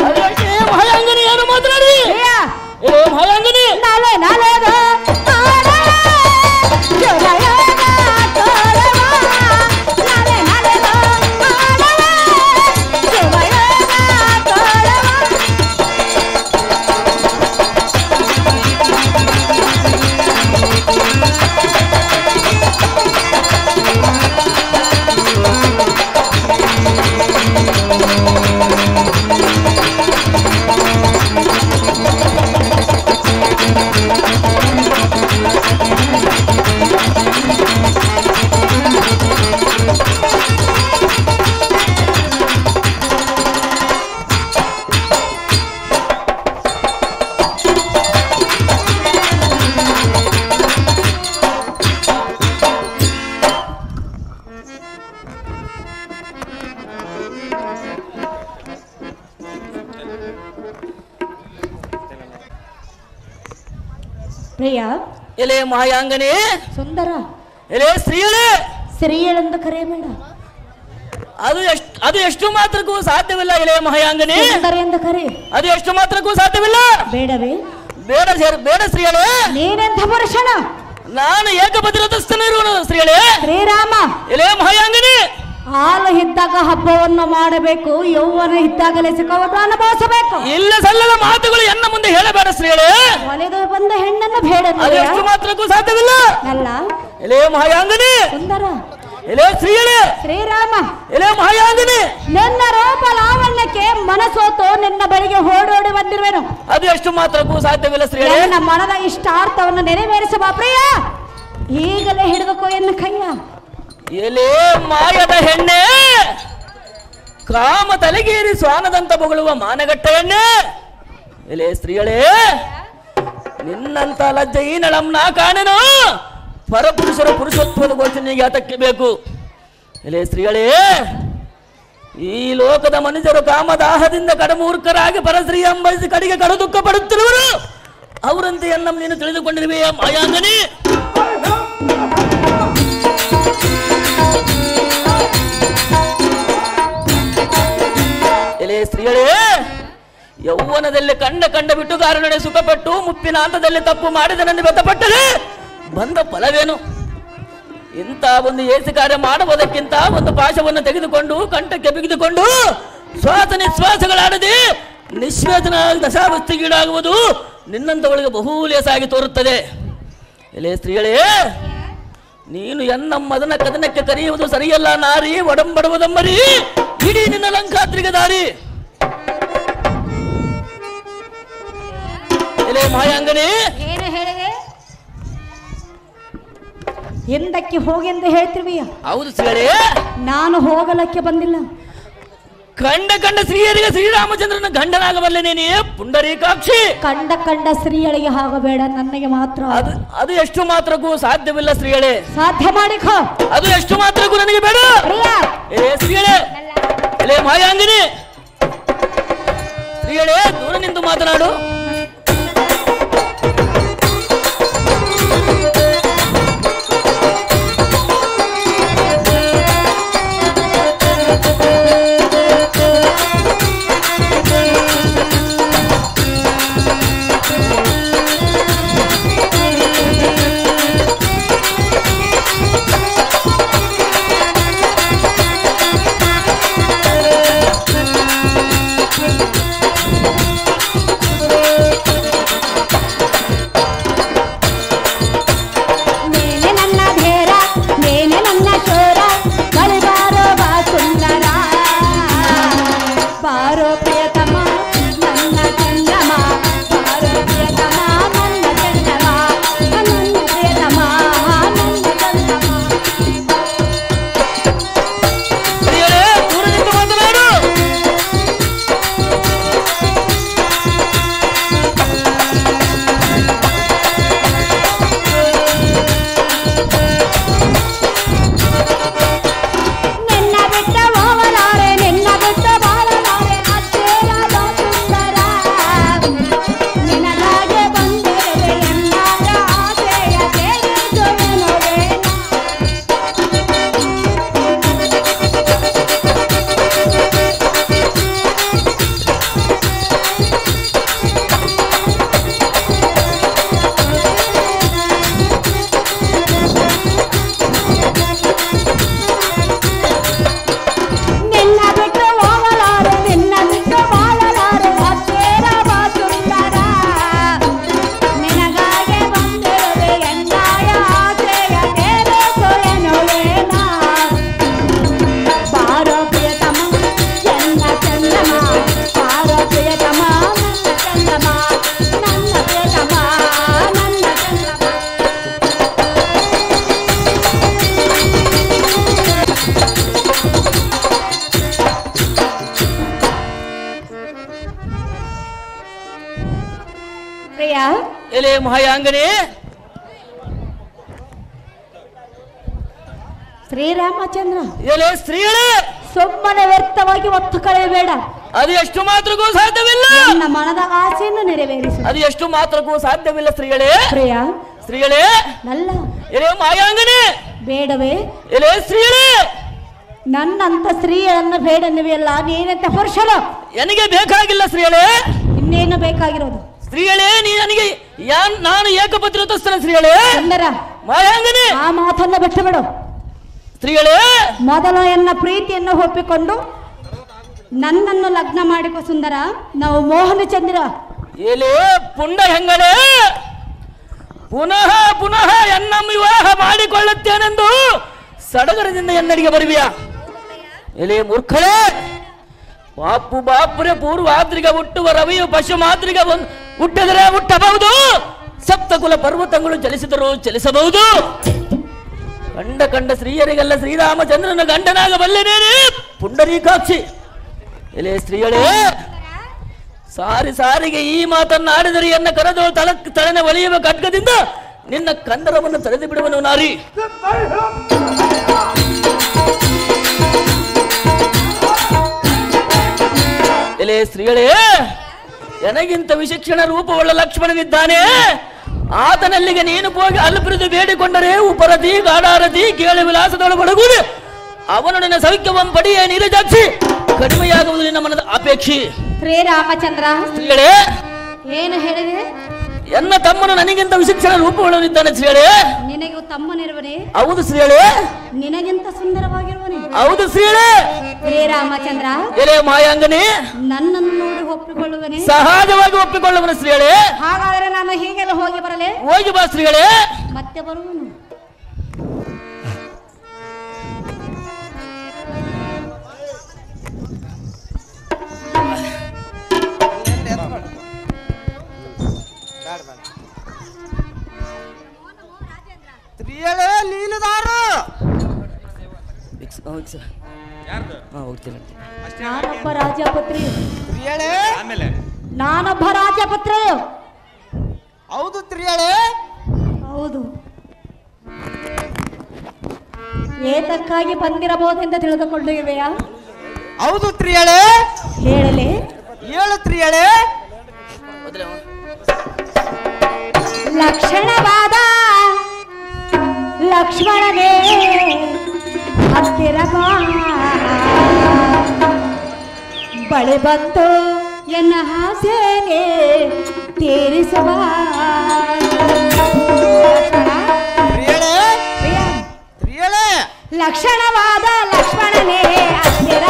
ಅದು ಎಷ್ಟು ಮಹಾಯಾಂಗನಿ ಏನು ಮಾತನಾಡಿ. ಎಲೆ ಮಹಾಯಾಂಗನಿ ನಾಳೆ ನಾಳೆ ಪ್ರಿಯ ಎಲೆ ಮಹಾಯಾಂಗನಿ ಸುಂದರ ಎಲೆ ಸ್ತ್ರೀಯಳೇ ಸ್ತ್ರೀಯಳೆಂದು ಕರೆಯಬೇಡ. ಅದು ಎಷ್ಟು ಮಾತ್ರಕ್ಕೂ ಸಾಧ್ಯವಿಲ್ಲ. ಎಲೆ ಮಹಾಯಾಂಗನಿ ಸುಂದರ ಎಂದು ಕರೆ. ಅದು ಎಷ್ಟು ಮಾತ್ರಕ್ಕೂ ಸಾಧ್ಯವಿಲ್ಲ. ಬೇಡವೇ ಬೇಡ ಬೇಡ ಸ್ತ್ರೀಯಳೇ. ನೀನೆಂಥ ಪುರುಷನ? ನಾನು ಏಕಪತ್ನಿಯಸ್ಥನೇ ಇರುವನು ಸ್ತ್ರೀಯಳೇ. ಶ್ರೀರಾಮ ಎಲೆ ಮಹಾಯಾಂಗನಿ ಹಾಲು ಇದ್ದಾಗ ಹಬ್ಬವನ್ನು ಮಾಡಬೇಕು, ಯೌವನ ಇದ್ದಾಗಲೇ ಸುಖವನ್ನು ಅನುಭವಿಸಬೇಕು. ಇಲ್ಲ ಸಲ್ಲದ ಮಾತುಗಳು ಎನ್ನ ಮುಂದೆ ಹೇಳಬೇಡ ಸ್ತ್ರೀಯಳೇ. ಒಲೆದು ಬಂದ ಹೆಣ್ಣನ್ನು ಬೇಡ. ಅದು ಎಷ್ಟು ಮಾತ್ರಕ್ಕೂ ಸಾಧ್ಯವಿಲ್ಲ. ಅಲ್ಲ ಎಲೆ ಮಹಾಯಾಂಗನಿ ಸುಂದರ ಎಲೆ ಸ್ತ್ರೀಯಳೇ ಶ್ರೀರಾಮ ಎಲೆ ಮಹಾಯಾಂಗನಿ ನನ್ನ ರೂಪ ಲಾವಣ್ಯಕ್ಕೆ ಮನಸೋತು ನಿನ್ನ ಬಳಿಗೆ ಓಡೋಡಿ ಬಂದಿರುವೆನು. ಅದು ಎಷ್ಟು ಮಾತ್ರಕ್ಕೂ ಸಾಧ್ಯವಿಲ್ಲ ಸ್ತ್ರೀಯಳೇ. ನನ್ನ ಮನದ ಇಷ್ಟಾರ್ಥವನ್ನು ನೆರವೇರಿಸುವ ಪ್ರಿಯ ಈಗಲೇ ಹಿಡಿದುಕೋ ಎನ್ನ ಕೈಯ. ಎಲೆ ಮಾಯದ ಹೆಣ್ಣೆ, ಕಾಮ ತಲೆಗೇರಿ ಸ್ವಾನದಂತ ಬೊಗಳುವ ಮಾನಗಟ್ಟ ಹೆಣ್ಣೆ, ಎಲೆ ಸ್ತ್ರೀಗಳೇ, ನಿನ್ನಂತ ಲಜ್ಜೆಹೀನಳಂನ ಕಾಣೆನು ಪರಪುರುಷರ ಪುರುಷತ್ವದ ಘೋಷಣೆಗೆ ಆತಕ್ಕೆ ಬೇಕು. ಎಲೆ ಸ್ತ್ರೀಗಳೇ, ಈ ಲೋಕದ ಮನುಷ್ಯರು ಕಾಮದಾಹದಿಂದ ಕಡಮೂರ್ಖರಾಗಿ ಪರಸ್ತ್ರೀ ಅಂಬರಿಸಿ ಕಡೆಗೆ ಕಡು ದುಃಖ ಪಡುತ್ತಿರುವರು. ಅವರಂತೆ ಎನ್ನ ನೀನು ತಿಳಿದುಕೊಂಡಿರುವೆಯ ಮಾಯಾಂಗನಿ? ಎಲೆ ಸ್ತ್ರೀಗಳೇ, ಯೌವನದಲ್ಲಿ ಕಂಡ ಬಿಟ್ಟುಗಾರನೊಡೆ ಸುಖಪಟ್ಟು ಮುಪ್ಪಿನ ಹಂತದಲ್ಲಿ ತಪ್ಪು ಮಾಡಿದನೆಂದು ವ್ಯಥಪಟ್ಟರೆ ಬಂದ ಫಲವೇನು? ಇಂಥ ಒಂದು ಏಸಿ ಕಾರ್ಯ ಮಾಡುವುದಕ್ಕಿಂತ ಒಂದು ಪಾಶವನ್ನು ತೆಗೆದುಕೊಂಡು ಕಂಠಕ್ಕೆ ಬಿಗಿದುಕೊಂಡು ಶ್ವಾಸ ನಿಶ್ವಾಸಗಳಾಡದೆ ನಿಶ್ವೇತನ ದಶಾವಸ್ಥೆಗೀಡಾಗುವುದು ನಿನ್ನಂತವಳಿಗೆ ಬಹುಲೇಸಾಗಿ ತೋರುತ್ತದೆ. ಎಲೆ ಸ್ತ್ರೀಗಳೇ, ನೀನು ಎನ್ನ ಮದನ ಕದನಕ್ಕೆ ಕರೆಯುವುದು ಸರಿಯಲ್ಲ ನಾರಿ, ಒಡಂಬಡುವುದಮ್ಮರಿ ಇಡೀ ನಿನ್ನ ಲಂಕಾತ್ರಿಗೆ ದಾರಿ. ಎಲೆ ಮಾಯಾಂಗನಿ, ಏನು ಹೇಳಿದೆ? ಎಂದಕ್ಕೆ ಹೋಗೆಂದು ಹೇಳ್ತಿರ್ವೀಯ? ಹೌದು ಸ್ತ್ರೀಗಳೇ, ನಾನು ಹೋಗಲಕ್ಕೆ ಬಂದಿಲ್ಲ. ಕಂಡ ಸ್ತ್ರೀಯರಿಗೆ ಶ್ರೀರಾಮಚಂದ್ರನ ಗಂಡನಾಗಬಲ್ಲೆನೇನೇ ಪುಂಡರೀಕಾಕ್ಷಿ. ಕಂಡ ಸ್ತ್ರೀಯರಿಗೆ ಆಗಬೇಡ, ನನಗೆ ಮಾತ್ರ. ಅದು ಎಷ್ಟು ಮಾತ್ರಕ್ಕೂ ಸಾಧ್ಯವಿಲ್ಲ ಸ್ತ್ರೀಗಳೇ. ಸಾಧ್ಯ ಮಾಡಿಕೋ. ಅದು ಎಷ್ಟು ಮಾತ್ರಕ್ಕೂ ನನಗೆ ಬೇಡ. ಏ ಸ್ತ್ರೀಗಳೇ, ಎಲೆ ಮಾಯಾಂಗಿನಿ, ಸ್ತ್ರೀಗಳೇ ದೂರ ನಿಂತು ಮಾತನಾಡು. ಎಲೆ ಮಹಾಯಾಂಗನೇ, ಶ್ರೀರಾಮಚಂದ್ರ, ಎಲೆ ಸ್ತ್ರೀಗಳೇ, ಸುಮ್ಮನೆ ವ್ಯರ್ಥವಾಗಿ ಒತ್ತು ಕಳೆಯಬೇಡ. ಅದು ಎಷ್ಟು ಮಾತ್ರಕ್ಕೂ ಸಾಧ್ಯವಿಲ್ಲ. ನನ್ನ ಮನದ ಆಸೆಯನ್ನು ನೆರವೇರಿಸು. ಅದು ಎಷ್ಟು ಮಾತ್ರಕ್ಕೂ ಸಾಧ್ಯವಿಲ್ಲ ಸ್ತ್ರೀಗಳೇ. ಪ್ರಿಯ ಸ್ತ್ರೀಗಳೇ, ನಲ್ಲ ಎಲೆ ಮಾಯಾಂಗನೇ, ಬೇಡವೇ? ಎಲೆ ಸ್ತ್ರೀಗಳೇ, ನನ್ನಂತ ಸ್ತ್ರೀಯನ್ನು ಬೇಡನ್ನುವೆಲ್ಲ, ನೀನಂತ ಪುರುಷರು ನನಗೆ ಬೇಕಾಗಿಲ್ಲ ಸ್ತ್ರೀಗಳೇ. ಇನ್ನೇನು ಬೇಕಾಗಿರೋದು? ಸ್ತ್ರೀಗಳೇ, ನೀ ನನಗೆ ನಾನು ಏಕಪತ್ನಿತ್ವಸ್ಥನ ಸ್ತ್ರೀಗಳೇ. ಸುಂದರ ಮಾಯಾಂಗನೇ, ಆ ಮಾತನ್ನು ಬಿಟ್ಟು ಬಿಡು. ಸ್ತ್ರೀಗಳೇ, ಮೊದಲು ಎನ್ನ ಪ್ರೀತಿಯನ್ನು ಒಪ್ಪಿಕೊಂಡು ನನ್ನನ್ನು ಲಗ್ನ ಮಾಡಿಕೊ ಸುಂದರ. ನಾವು ಮೋಹನ ಚಂದ್ರ. ಎಲೆ ಪುಂಡ ಹೆಂಗಳೆ, ಪುನಃ ಪುನಃ ಎನ್ನ ವಿವಾಹ ಮಾಡಿಕೊಳ್ಳುತ್ತೇನೆಂದು ಸಡಗರದಿಂದ ಎನ್ನಡಿಗೆ ಬರುವಿಯಾ? ಎಲೆ ಮೂರ್ಖಳೇ, ಬಾಪುರೆ ಪೂರ್ವಾದ್ರಿಗ ಹುಟ್ಟುವ ರವಿಯು ಪಶು ಮಾದ್ರಿಗ ಹುಟ್ಟಿದರೆ ಹುಟ್ಟಬಹುದು, ಸಪ್ತಕುಲ ಪರ್ವತಗಳು ಚಲಿಸಿದರೂ ಚಲಿಸಬಹುದು. ಕಂಡ ಸ್ತ್ರೀಯರಿಗೆಲ್ಲ ಶ್ರೀರಾಮಚಂದ್ರನ ಗಂಡನಾಗಬಲ್ಲೆನೇನೆ ಪುಂಡರೀಕಾಕ್ಷಿ. ಎಲೆ ಸ್ತ್ರೀಗಳೇ, ಸಾರಿ ಸಾರಿಗೆ ಈ ಮಾತನ್ನು ಆಡಿದರೆ ಎನ್ನ ಕರದೋಳು ತಲೆನ ಒಳೆಯುವ ಖಡ್ಗದಿಂದ ನಿನ್ನ ಕಂದರವನ್ನು ತಡೆದು ಬಿಡುವನು ನಾರಿ. ಎಲೆ ಸ್ತ್ರೀಗಳೇ, ನನಗಿಂತ ವಿಶಿಕ್ಷಣ ರೂಪವುಳ್ಳ ಲಕ್ಷ್ಮಣನಿದ್ದಾನೆ. ಆತನಲ್ಲಿಗೆ ನೀನು ಹೋಗಿ ಅಲ್ಪರಿದು ಬೇಡಿಕೊಂಡರೆ ಉಪರತಿ ಗಾಢಾರತಿ ಕೇಳಿ ವಿಲಾಸದೊಳಗೊಳಗೂಡಿ ಅವನು ನಿನ್ನ ಸೌಖ್ಯವನ್ನು ಪಡೆಯೇ ನೀರಜಾಕ್ಷಿ ಕಡಿಮೆಯಾಗುವುದು ನಿನ್ನ ಮನದ ಅಪೇಕ್ಷೆ. ಶ್ರೀರಾಮಚಂದ್ರ, ಸ್ತ್ರೀಗಳೇ ಏನು ಹೇಳಿದೆ? ಎನ್ನ ತಮ್ಮನು ನನಗಿಂತ ವಿಶಿಕ್ಷಣ ರೂಪವುಳ್ಳವನಿದ್ದಾನೆ ಶ್ರೀಗಳೇ. ನಿನಗೆ ತಮ್ಮನಿರುವನೇ? ಹೌದು ಶ್ರೀಗಳೇ. ನಿನಗಿಂತ ಸುಂದರವಾಗಿರುವನೇ? ಹೌದು ಶ್ರೀಗಳೇ. ಶ್ರೀರಾಮಚಂದ್ರ, ಎಲೆ ಮಾಯಾಂಗನೆ, ನನ್ನನ್ನು ನೋಡಿ ಒಪ್ಪಿಕೊಳ್ಳುವನೇ? ಸಹಜವಾಗಿ ಒಪ್ಪಿಕೊಳ್ಳುವನು ಶ್ರೀಗಳೇ. ಹಾಗಾದರೆ ನಾನು ಹೀಗೆಲ್ಲ ಹೋಗಿ ಬರಲೇ? ಹೋಗಿ ಬಾ ಶ್ರೀಗಳೇ. ಮತ್ತೆ ಬರುವನು. ನಾನೊಬ್ಬ ರಾಜಪುತ್ರಿ. ನಾನೊಬ್ಬ ರಾಜಪುತ್ರಿ. ಹೌದು ತ್ರಿಯಳೆ. ಹೌದು. ಏತಕ್ಕಾಗಿ ಬಂದಿರಬಹುದೆಂದು ತಿಳಿದುಕೊಳ್ಳುವೆಯಾ? ಹೌದು ತ್ರಿಯಳೆ. ಹೇಳಲೆ? ಹೇಳು ತ್ರಿಯಳೆ. ಲಕ್ಷಣವಾದ ಲಕ್ಷ್ಮಣನೇ ಹತ್ತಿರ ಬಳಿ ಬಂತು ಎನ್ನ ಆಸೆಗೆ ತೀರಿಸುವ. ಲಕ್ಷಣವಾದ ಲಕ್ಷ್ಮಣನೇ ಹತ್ತಿರ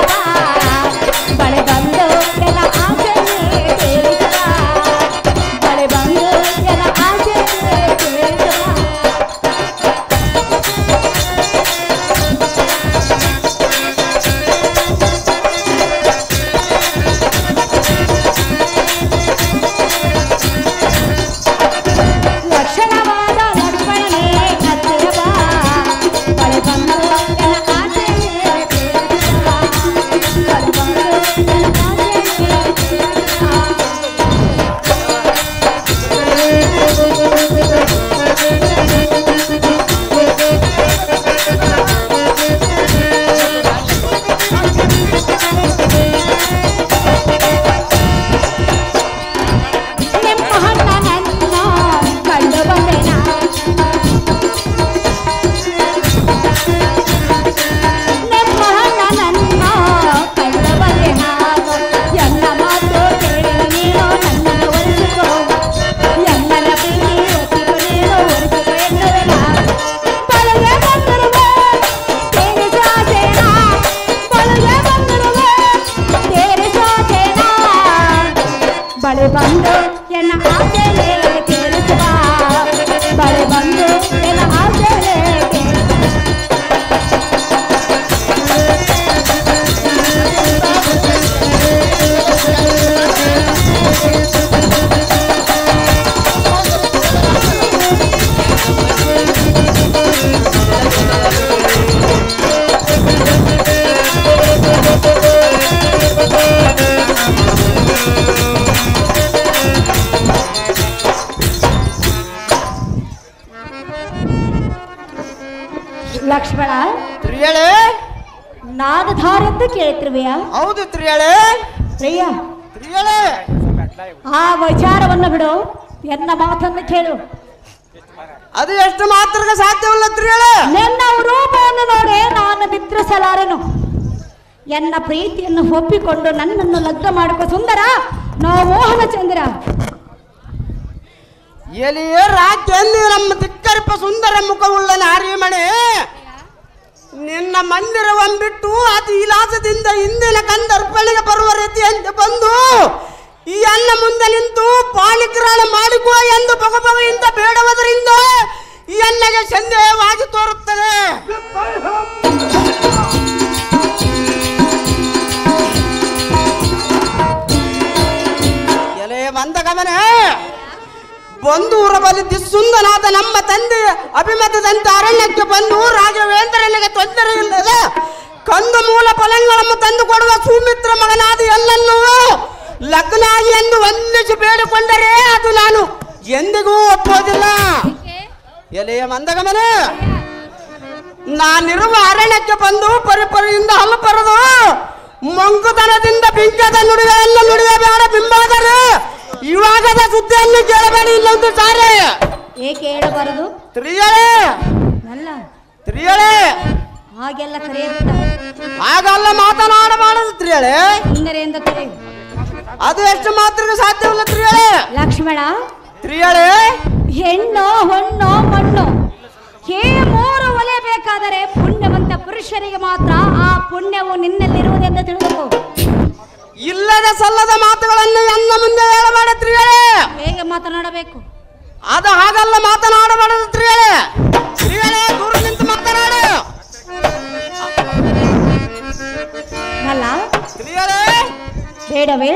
ಬಳಿ ಬಂದು ಎನ್ನ ಆಸೆಗೆ ತೀರಿಸುವ. ಬಳಿ ಬಂದು ಎನ್ನ ಆಸೆಗೆ ತೀರಿಸುವ. ಬಳೆ ಬಂದು ಎನ್ನ ಆಸೆಲೆ ಕೇಳಿಸುವ. ಬಳೆ ಬಂದು ಎನ್ನ ಆಸೆಲೆ ಲಕ್ಷ್ಮಣ, ತ್ರಿಯಳೆ, ನಾನು ಧಾರೆಂದು ಕೇಳ್ತಿರುವೆಯಾ? ಹೌದು ತ್ರಿಯಳೆ. ಪ್ರಿಯ, ತ್ರಿಯಳೆ, ಆ ವಿಚಾರವನ್ನು ಬಿಡು, ಎನ್ನ ಮಾತನ್ನು ಕೇಳು. ಅದು ಎಷ್ಟು ಮಾತ್ರಕ್ಕೆ ಸಾಧ್ಯವಿಲ್ಲ ತ್ರಿಯಳೆ. ನನ್ನ ರೂಪವನ್ನು ನೋಡಿ ನಾನು ನಿದ್ರಿಸಲಾರೆನು. ಎನ್ನ ಪ್ರೀತಿಯನ್ನು ಒಪ್ಪಿಕೊಂಡು ನನ್ನನ್ನು ಲಗ್ನ ಮಾಡಿಕೊ ಸುಂದರ. ನಾವು ಮೋಹನ ಚಂದ್ರ. ಎಲಿಯೇ ರಾಜ್ಯಲ್ಲಿ ನಮ್ಮ ಧಿಕ್ಕರಿಪ ಸುಂದರ ಮುಖವುಳ್ಳ ನಾರಿಮಣೆ, ನಿನ್ನ ಮಂದಿರವನ್ಬಿಟ್ಟು ಅತಿ ವಿಲಾಸದಿಂದ ಇಂದಿನ ಕಂದರ್ಪಳಿಗೆ ಬರುವ ರೀತಿಯಂತೆ ಬಂದು ಈ ಅನ್ನ ಮುಂದೆ ನಿಂತು ಪಾಲಿಕರಾಳ ಮಾಡಿಕೋ ಎಂದು ಬಗೆಯಿಂದ ಬೇಡುವುದರಿಂದ ಈ ಅನ್ನಗೆ ಸಂದೇಹವಾಗಿ ತೋರುತ್ತದೆ. ಎಲೆ ಬಂದ ಗಮನ ಬಂದು ಊರಬಲ್ಲಿ ದಿಸ್ಸುಂದನಾದ ನಮ್ಮ ತಂದೆ ಅಭಿಮತದಂತೆ ಅರಣ್ಯಕ್ಕೆ ಬಂದು ರಾಘವೇಂದ್ರನಿಗೆ ತೊಂದರೆ ಇಲ್ಲದ ಕಂದು ಮೂಲ ಫಲಗಳನ್ನು ತಂದು ಕೊಡುವ ಸುಮಿತ್ರ ಮಗನಾದ ಎಲ್ಲನ್ನೂ ಲಗ್ನ ಆಗಿ ಎಂದು ಒಂದಿಸಿ ಬೇಡಿಕೊಂಡರೆ ಅದು ನಾನು ಎಂದಿಗೂ ಒಪ್ಪೋದಿಲ್ಲ. ಎಲೆಯ ಮಂದಗಮನೆ, ನಾನಿರುವ ಅರಣ್ಯಕ್ಕೆ ಬಂದು ಪರಿಪರಿಯಿಂದ ಹಲ್ಲು ಪರದು ಮಂಕುತನದಿಂದ ಬಿಂಕದ ನುಡಿಗಳನ್ನು ನುಡಿಯ ಬೇಡ ಬಿಂಬಾದರು. ಇವಾಗದ ಸುದ್ದಿಯನ್ನು ಕೇಳಬೇಡಿ ಇಲ್ಲೊಂದು ಸಾರೆ. ಏಕೆ ಹೇಳಬಾರದು? ತ್ರಿಯಳೆ ಅಲ್ಲ, ತ್ರಿಯಳೆ ಹಾಗೆಲ್ಲ ಕರೆಯುತ್ತ ಹಾಗಲ್ಲ ಮಾತನಾಡಬಾರದು ತ್ರಿಯಳೆ. ಸುಂದರೆಯಿಂದ ಕರೆ. ಅದು ಎಷ್ಟು ಮಾತ್ರಕ್ಕೆ ಸಾಧ್ಯವಿಲ್ಲ ತ್ರಿಯಳೆ. ಲಕ್ಷ್ಮಣ, ತ್ರಿಯಳೆ ಹೆಣ್ಣು ಹೊಣ್ಣು ಮಣ್ಣು ಹೇ ಮೂರು ಒಲೆಯಬೇಕಾದರೆ ಪುಣ್ಯವಂತ ಪುರುಷರಿಗೆ ಮಾತ್ರ ಆ ಪುಣ್ಯವು ನಿನ್ನಲ್ಲಿರುವುದೆಂದು ತಿಳಿದುಕೋ. ಇಲ್ಲದ ಸಲ್ಲದ ಮಾತುಗಳನ್ನು ನನ್ನ ಮುಂದೆ ಹೇಳಬೇಡ ತ್ರಿಯಳೆ. ಹೇಗೆ ಮಾತನಾಡಬೇಕು? ಅದು ಹಾಗಲ್ಲ ಮಾತನಾಡಬಾರದು ತ್ರಿಯಳೆ. ತ್ರಿಯಳೆ ದೂರ ನಿಂತು ಮಾತನಾಡು. ಅಲ್ಲ ತ್ರಿಯಳೆ ಬೇಡವೇ?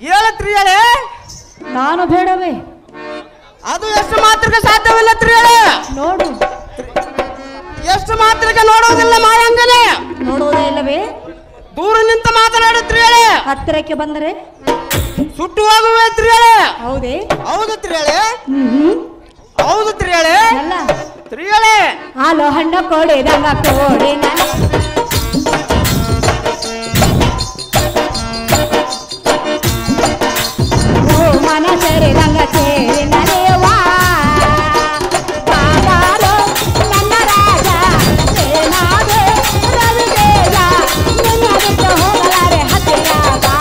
ಹೇಳ ತ್ರಿಯಳೆ. ನಾನು ಬೇಡವೇ? ಅದು ಎಷ್ಟು ಮಾತ್ರಕ್ಕೆ ಸಾಧ್ಯವಿಲ್ಲ ತ್ರಿಯಳೆ. ನೋಡು, ಎಷ್ಟು ಮಾತ್ರಕ್ಕೆ ನೋಡುವುದಿಲ್ಲ ಮಾಯಾಂಗನೆ. ನೋಡುವುದೇ ಇಲ್ಲವೇ? ದೂರ ನಿಂತು ಮಾತನಾಡು ತ್ರಿಯಳೆ. ಹತ್ತಿರಕ್ಕೆ ಬಂದರೆ ಸುಟ್ಟು ಹೋಗುವೆ ತ್ರಿಯಳೆ. ಹೌದೇ? ಹೌದು ತ್ರಿಯಳೆ. ಹ್ಮ್ ಹೌದು ತ್ರಿಯಳೆ. ಅಲ್ಲ ತ್ರಿಯಳೆ ಹಾಲು ಹಣ್ಣು ಕೊಡಿದಂಗ ಕೋಡಿ ಮನ ಸೇರಿದಂಗ ಸೇರಿ ನಡೆಯುವಾ ಬಾಬಾರೋ ನನ್ನ ರಾಜ ಏನಾದೆ ರವಿತೇಜ ನಿನ್ನ ಬಿಟ್ಟು ಹೋಗಲಾರೆ ಹತ್ತಿರ ಬಾ.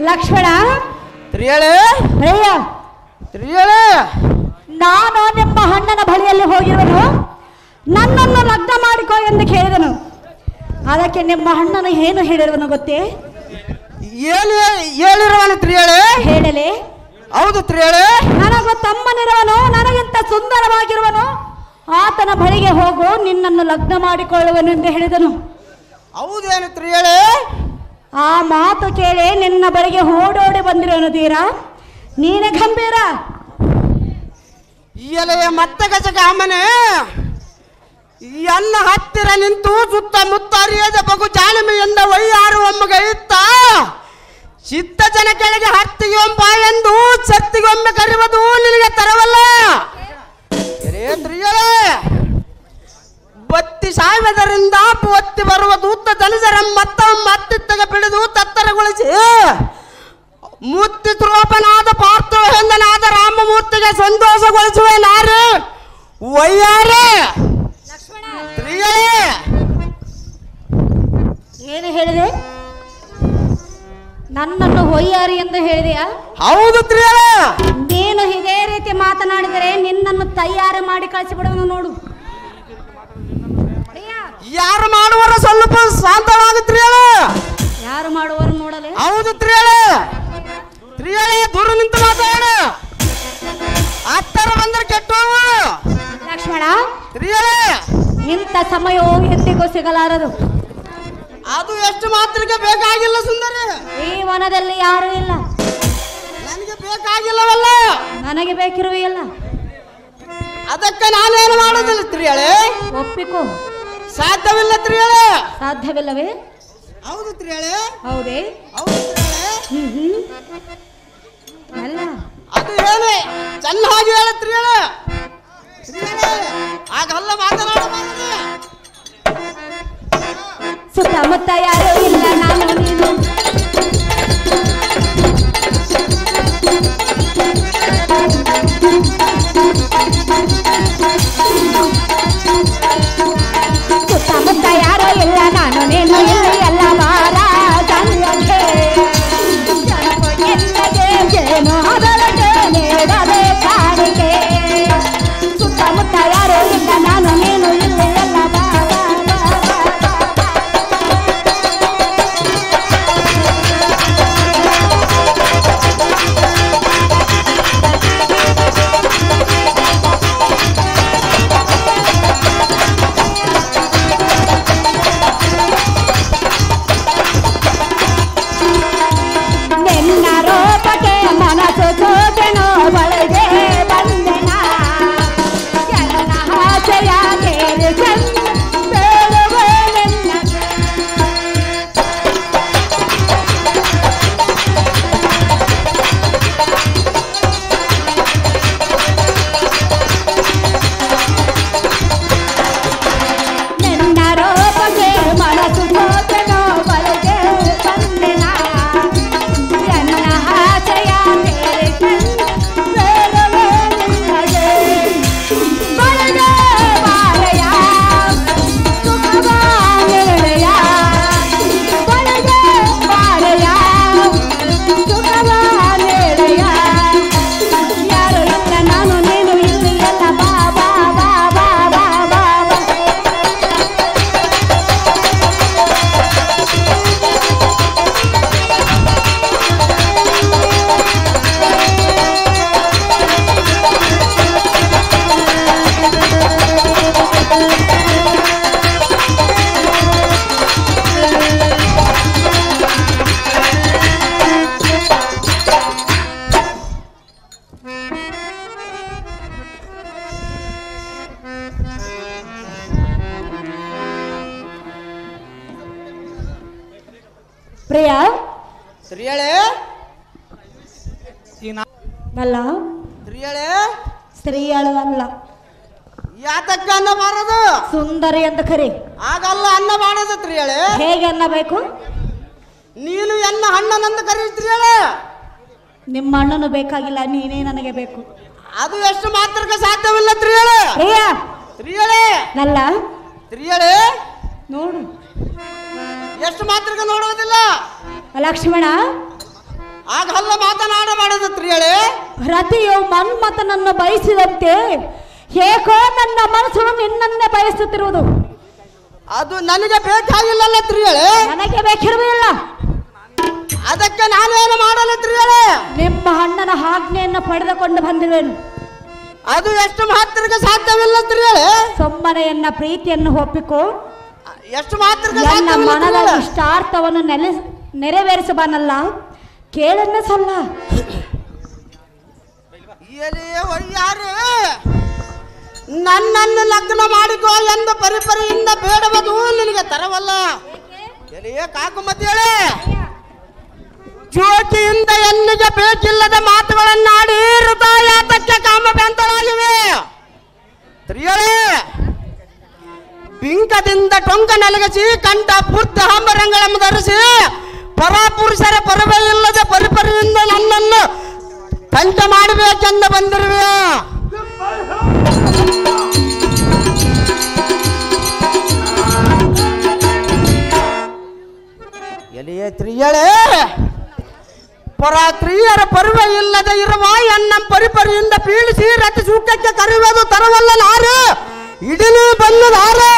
ಲಕ್ಷ್ಮಣ, ತ್ರಿಯಳೆ ಪ್ರಿಯ, ತ್ರಿಯಳೆ ನಾನು ನಿಮ್ಮ ಅಣ್ಣನ ಬಳಿಯಲ್ಲಿ ಹೋಗಿರುವನು. ನನ್ನನ್ನು ಲಗ್ನ ಮಾಡಿಕೋ ಎಂದು ಕೇಳಿದನು. ಅದಕ್ಕೆ ನಿಮ್ಮ ಅಣ್ಣನು ಏನು ಹೇಳಿರುವನು ಗೊತ್ತೇ? ಹೇಳಿರುವನು ತ್ರಿಯಳೆ. ಹೇಳಲೇ? ಹೌದು ತ್ರಿಯಳೆ. ನನಗೂ ತಮ್ಮನಿರುವನು, ನನಗಿಂತ ಸುಂದರವಾಗಿರುವನು. ಆತನ ಬಳಿಗೆ ಹೋಗು, ನಿನ್ನನ್ನು ಲಗ್ನ ಮಾಡಿಕೊಳ್ಳುವನು ಎಂದು ಹೇಳಿದನು. ಹೌದೇನು ತ್ರಿಯಳೆ? ಆ ಮಾತು ಕೇಳಿ ನಿನ್ನ ಬಳಿಗೆ ಓಡೋಡಿ ಬಂದಿರೋನು ತೀರಾ. ನೀನೇ ಗಂಭೀರ. ಎಲೆಯ ಮತ್ತ ಗಜಕ ಅಮ್ಮನೆ ಎಲ್ಲ ಹತ್ತಿರ ನಿಂತು ಸುತ್ತಮುತ್ತ ಅರಿಯದ ಬಗು ಜಾಲಮೆಯಿಂದ ವೈಯಾರು ಒಮ್ಮೆಗೆ ಇತ್ತ ಚಿತ್ತ ಜನ ಕೆಳಗೆ ಹತ್ತಿಗೊಮ್ಮ ಎಂದು ಸತ್ತಿಗೊಮ್ಮೆ ಕರೆಯುವುದು ನಿನಗೆ ತರವಲ್ಲ. ತ್ರಿಯಳೆ ಬತ್ತಿ ಸಾಯುವುದರಿಂದ ಒತ್ತಿ ಬರುವ ದೂತ ಜನಸರ ಮತ್ತಿತ್ತಗ ಬಿಡಿದು ತತ್ತರಗೊಳಿಸಿ ಮುತ್ತಿ ತ್ರೋಪನಾದ ಪಾರ್ಥವೆಂದನಾದ ರಾಮಮೂರ್ತಿಗೆ ಸಂತೋಷಗೊಳಿಸುವೆ ನಾರು ವಯ್ಯಾರೆ. ತ್ರಿಯಳೆ ಏನು ಹೇಳಿದೆ? ನನ್ನನ್ನು ಹೊಯ್ಯಾರಿ ಎಂದು ಹೇಳಿದೆಯಾ? ಹೌದು ತ್ರಿಯಳೆ. ನೀನು ಇದೇ ರೀತಿ ಮಾತನಾಡಿದರೆ ನಿನ್ನನ್ನು ತಯಾರು ಮಾಡಿ ಕಳಿಸಿಬಿಡುವನು ನೋಡು. ಪ್ರಿಯ, ಯಾರು ಮಾಡುವರ ಸ್ವಲ್ಪ ಶಾಂತವಾಗುತ್ರಿ ಹೇಳ. ಯಾರು ಮಾಡುವರು ನೋಡಲೆ. ಹೌದು ತ್ರಿಯಳೆ ದೂರ ನಿಂತು ಮಾತಾಡ. ಹತ್ತರ ಬಂದ್ರೆ ಕೆಟ್ಟವು. ಲಕ್ಷ್ಮಣ, ತ್ರಿಯಳೆ ಇಂಥ ಸಮಯವು ಎಂದಿಗೂ ಸಿಗಲಾರದು. ಅದು ಎಷ್ಟು ಮಾತ್ರಕ್ಕೆ ಬೇಕಾಗಿಲ್ಲ ಸುಂದರಿ. ಈ ವನದಲ್ಲಿ ಯಾರೂ ಇಲ್ಲ. ನನಗೆ ಬೇಕಾಗಿಲ್ಲವಲ್ಲ, ನನಗೆ ಬೇಕಿರುವೆಯಲ್ಲ. ಅದಕ್ಕೆ ನಾನೇನು ಮಾಡೋದಿಲ್ಲ ತ್ರಿಯಳೆ. ಒಪ್ಪಿಕೋ. ಸಾಧ್ಯವಿಲ್ಲ ತ್ರಿಯಳೆ. ಸಾಧ್ಯವಿಲ್ಲವೇ? ಹೌದು ತ್ರಿಯಳೆ. ಹೌದೇ? ಹೌದು ತ್ರಿಯಳೆ. ಅಲ್ಲ, ಅದು ಹೇಳಿ ಚೆನ್ನಾಗಿ ಹೇಳ ತ್ರಿಯಳೆ. ಆಗಲ್ಲ ಮಾತನಾಡಬಾರದು. ಸುತ್ತಮುತ್ತ ಯಾರೂ ಇಲ್ಲ, ನಾನು ನೀನು. ಸುತ್ತಮುತ್ತ ಯಾರೂ ಇಲ್ಲ, ನಾನು ನೀನು. ಇಲ್ಲಿ ಎಲ್ಲ ಬಾರ ಗಂಗೆ ಏನು ಅದರಗೆ ನೀಡದೆ ಕಾಣಿಕೆ. ಸುತ್ತಮುತ್ತ ಯಾರೂ ಇಲ್ಲ, ನಾನು ನೀನು. ಇಲ್ಲಿ ಎಲ್ಲ ಬಾರ. ಪ್ರಿಯಾ, ತ್ರಿಯಳೆ ಅಲ್ಲ, ತ್ರಿಯಳೆ ಸ್ತ್ರೀಯಳು ಅಲ್ಲ. ಯಾತಕ್ಕ ಅನ್ನ ಬಾರದು? ಸುಂದರಿ ಅಂತ ಕರಿ. ಆಗಲ್ಲ ಅನ್ನ ಬಾರದು ತ್ರಿಯಳೆ. ಹೇಗೆ ಅನ್ನಬೇಕು? ನೀನು ಎನ್ನ ಅಣ್ಣನಂದು ಕರಿ ತ್ರಿಯಳೆ. ನಿಮ್ಮ ಅಣ್ಣನು ಬೇಕಾಗಿಲ್ಲ, ನೀನೇ ನನಗೆ ಬೇಕು. ಅದು ಎಷ್ಟು ಮಾತ್ರಕ್ಕೆ ಸಾಧ್ಯವಿಲ್ಲ ತ್ರಿಯಳೆ. ಪ್ರಿಯಾ, ತ್ರಿಯಳೆ ಅಲ್ಲ, ತ್ರಿಯಳೆ ನೋಡು. ಎಷ್ಟು ಮಾತ್ರಕ್ಕೆ ನೋಡುವುದಿಲ್ಲ. ಲಕ್ಷ್ಮಣ, ಆಗಲ್ಲ ಮಾತನಾಡಬಾರದು ತ್ರಿಯಳೆ. ರತಿಯು ಮನ್ಮಥನನ್ನು ಬಯಸಿದಂತೆ ಏಕೋ ನನ್ನ ಮನಸ್ಸು ನಿನ್ನನ್ನೇ ಬಯಸುತ್ತಿರುವುದು. ಅದು ನನಗೆ ಬೇಕಾಗಿಲ್ಲಲ್ಲ ತ್ರಿಯಳೆ. ನನಗೆ ಬೇಕಿರುವುದಿಲ್ಲ. ಅದಕ್ಕೆ ನಾನೇನು ಮಾಡಲು ತ್ರಿಯಳೆ? ನಿಮ್ಮ ಅಣ್ಣನ ಆಜ್ಞೆಯನ್ನು ಪಡೆದುಕೊಂಡು ಬಂದಿರುವೆನು. ಅದು ಎಷ್ಟು ಮಾತ್ರಕ್ಕೆ ಸಾಧ್ಯವಿಲ್ಲ ತ್ರಿಯಳೆ. ಸೊಮ್ಮನೆಯನ್ನ ಪ್ರೀತಿಯನ್ನು ಒಪ್ಪಿಕೋ. ಎಷ್ಟು ಮಾತ್ರಕ್ಕೆ ನನ್ನ ಮನದ ಸಾಧ್ಯವಿಲ್ಲ. ಇಷ್ಟಾರ್ಥವನ್ನು ನೆರವೇರಿಸಬಾನಲ್ಲ, ಕೇಳನ್ನ ಸಲ್ಲ. ಯಾರು ನನ್ನನ್ನು ಲಗ್ನ ಮಾಡಿಕೋ ಎಂದು ಪರಿಪರಿಯಿಂದ ಬೇಡಬಹುದು ನಿನಗೆ ತರವಲ್ಲ. ಎಲೆಯೇ ಕಾಕುಮತಿಯಳೆ, ಜ್ಯೋತಿಯಿಂದ ಎನ್ನಿಗೆ ಬೇಕಿಲ್ಲದ ಮಾತುಗಳನ್ನಾಡಿ ಹೃದಯಾತಕ್ಕೆ ಕಾಮಬೆಂತರಾಗಿವೆ. ತ್ರಿಯಳೆ ಬಿಂಕದಿಂದ ಟೊಂಕ ನಲಗಿಸಿ ಕಂಠ ಪೂರ್ತಿ ಹಾಂಬರಂಗಳನ್ನು ಧರಿಸಿ ಪರಪುರುಷರ ಪರವೇ ಇಲ್ಲದ ಪರಿಪರಿಯಿಂದ ನನ್ನನ್ನು ಕಂಠ ಮಾಡಬೇಕೆಂದು ಬಂದಿರುವೆ. ಎಲೆಯೇ ತ್ರಿಯಳೆ, ಪರಾತ್ರಿಯರ ಪರ್ವ ಇಲ್ಲದ ಇರುವ ಎನ್ನ ಪರಿಪರಿಯಿಂದ ಪೀಳಿಸಿ ರತಿ ಸೂಕ್ತಕ್ಕೆ ಕರೆಯುವುದು ತರವಲ್ಲ ನಾರು ಇಡಲಿ ಬಲ್ಲದಾರು.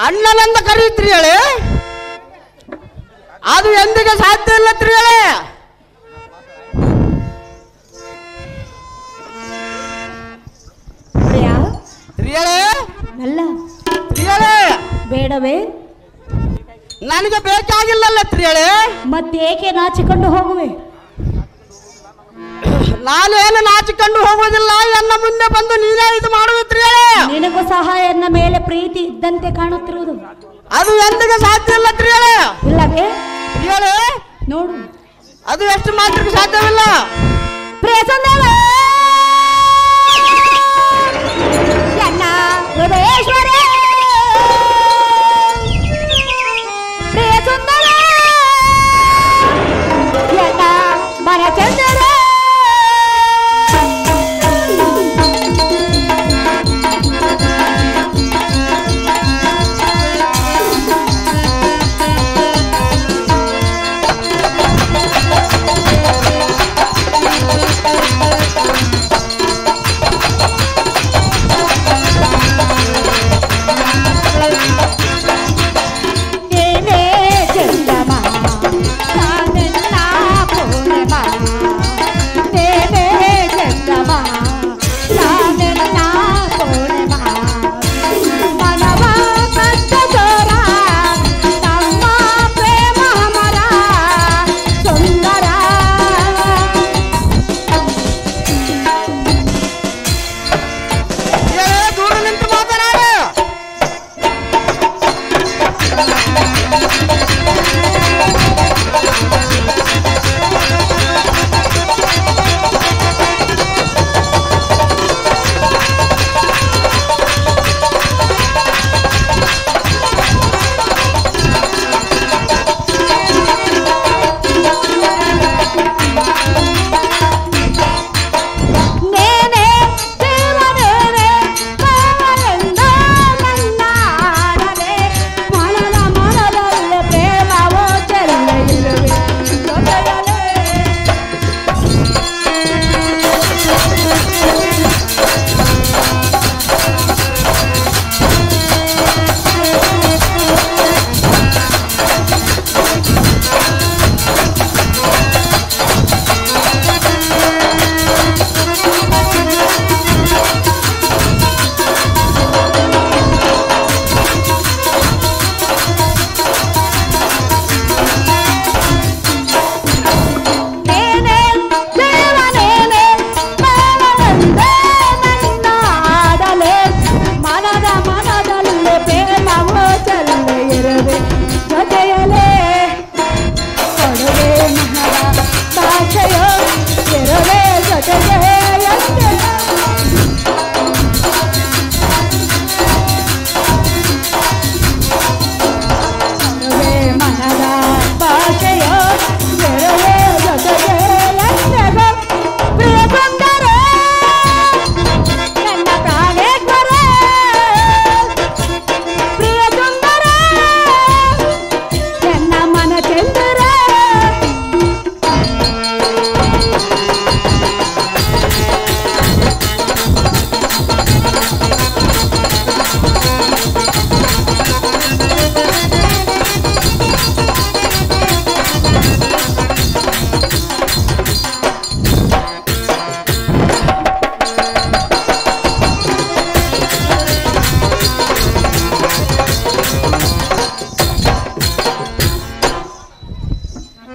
ಅಣ್ಣನಂದ ಕರೀತ್ರಿ ಹೇಳಿ ಅದು ಎಂದಿಗೆ ಸಾಧ್ಯ ಇಲ್ಲ ಹೇಳಿ. ಅಲ್ಲ ಬೇಡವೇ? ನನಗೆ ಬೇಕಾಗಿಲ್ಲಲ್ಲ ಹೇಳಿ. ಮತ್ತೇಕೆ ನಾಚಿಕೊಂಡು ಹೋಗುವೆ? ನಾನೇನು ನಾಚಿಕೊಂಡು ಹೋಗುವುದಿಲ್ಲ. ಎನ್ನ ಮುಂದೆ ಬಂದು ನೀನೇ ಇದು ಮಾಡುತ್ತೀ. ನಿನಗೂ ಸಹ ಎನ್ನ ಮೇಲೆ ಪ್ರೀತಿ ಇದ್ದಂತೆ ಕಾಣುತ್ತಿರುವುದು. ಅದು ಎಂದಿಗೆ ಸಾಧ್ಯ ಇಲ್ಲ ಹೇಳಿ. ಇಲ್ಲವೇ ಹೇಳಿ ನೋಡು, ಅದು ಎಷ್ಟು ಮಾತ್ರಕ್ಕೆ ಸಾಧ್ಯವಿಲ್ಲ.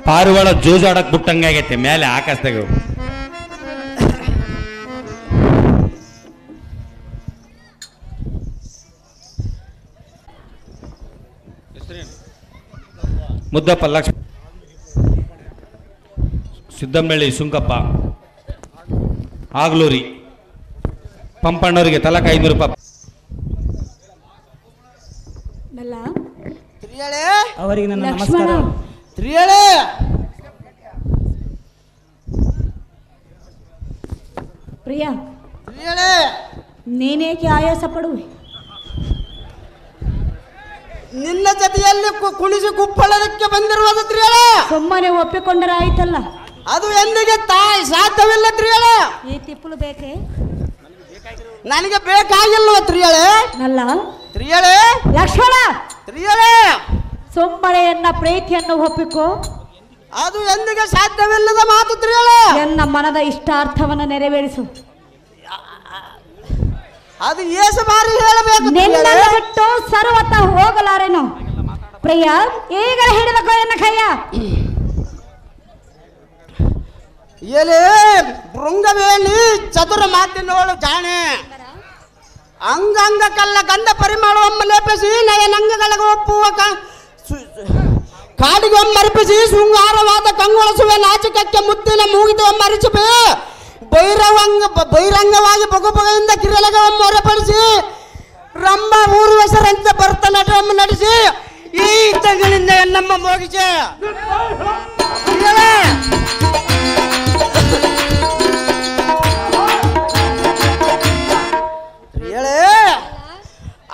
ಪಾರಿವಾಳ ಜೂಜಾಡಕ್ ಬಿಟ್ಟಂಗಾಗೈತೆ ಮೇಲೆ ಆಕಾಶದಾಗ. ಮುದ್ದಪ್ಪ ಲಕ್ಷ್ಮ ಸಿದ್ದಂಬಳ್ಳಿ ಸುಂಕಪ್ಪ ಆಗ್ಲೂರಿ ಪಂಪಣ್ಣವರಿಗೆ ತಲಕ 500 ರೂಪಾಯಿ. ಅವರಿಗೆ ನನ್ನ ನಮಸ್ಕಾರ. ಪ್ರಿಯ, ನೀನೇಕೆ ಆಯಾಸ ಪಡುವೆ? ನಿನ್ನ ಜೊತೆಯಲ್ಲಿ ಕುಣಿಸಿ ಕುಪ್ಪಳದಕ್ಕೆ ಬಂದಿರುವುದು ಸುಮ್ಮನೆ ಒಪ್ಪಿಕೊಂಡರೆ ಆಯ್ತಲ್ಲ. ಅದು ಎಂದಿಗೆ ತಾಯಿ ಸಾಧ್ಯವಿಲ್ಲ ಈ ತಿಪ್ಪಲು ಬೇಕೆ? ನನಗೆ ಬೇಕಾಗಿಲ್ವ ನಲ್ಲ ಸ್ತ್ರೀಯಳೇ ಲಕ್ಷ್ಮಣ ಸ್ತ್ರೀಯಳೇ ಸುಮ್ಮನೆ ಎನ್ನ ಪ್ರೀತಿಯನ್ನು ಒಪ್ಪಿಕೋ. ಅದು ಎಂದಿಗೆ ಸಾಧ್ಯವಿಲ್ಲದ ಮಾತು ಸ್ತ್ರೀಯಳೇ. ಎನ್ನ ಮನದ ಇಷ್ಟಾರ್ಥವನ್ನು ನೆರವೇರಿಸು. ಅದು ಏಸು ಬಾರಿ ಹೇಳಬೇಕು. ನಿನ್ನನ್ನು ಬಿಟ್ಟು ಸರ್ವತ ಹೋಗಲಾರೆನು ಪ್ರಿಯ. ಈಗಲೇ ಹಿಡಿದಕೋ ಎನ್ನ ಕೈಯ. ಎಲೆ ಭೃಂಗವೇಣಿ ಚತುರ ಮಾತಿನೋಳು ಜಾಣೆ. ಅಂಗಾಂಗ ಕಲ್ಲ ಗಂಧ ಪರಿಮಳವೊಮ್ಮ ಲೇಪಿಸಿ ನಯನಂಗಗಳಿಗೆ ಒಪ್ಪುವ ಕಾಡಿಗೆ ಒಮ್ಮರಿಪಿಸಿ ಶೃಂಗಾರವಾದ ಕಂಗೊಳಿಸುವೆ ನಾಚಿಕಕ್ಕೆ ಮುತ್ತಿನ ಮೂಗಿದ ಒಮ್ಮರಿಸುವೆ. ಬಹಿರಂಗವಾಗಿ ಬಗೆಯಿಂದ ಕಿರಲಗೆ ಒಮ್ಮೆ ಹೊರಪಡಿಸಿ ರಂಭ ಊರ್ವಸರಂತೆ ಭರತನಾಟ್ಯವನ್ನು ನಡೆಸಿ ಈ ತಗಳಿಂದ ಎನ್ನಮ್ಮ ಮೋಗಿಸೆ.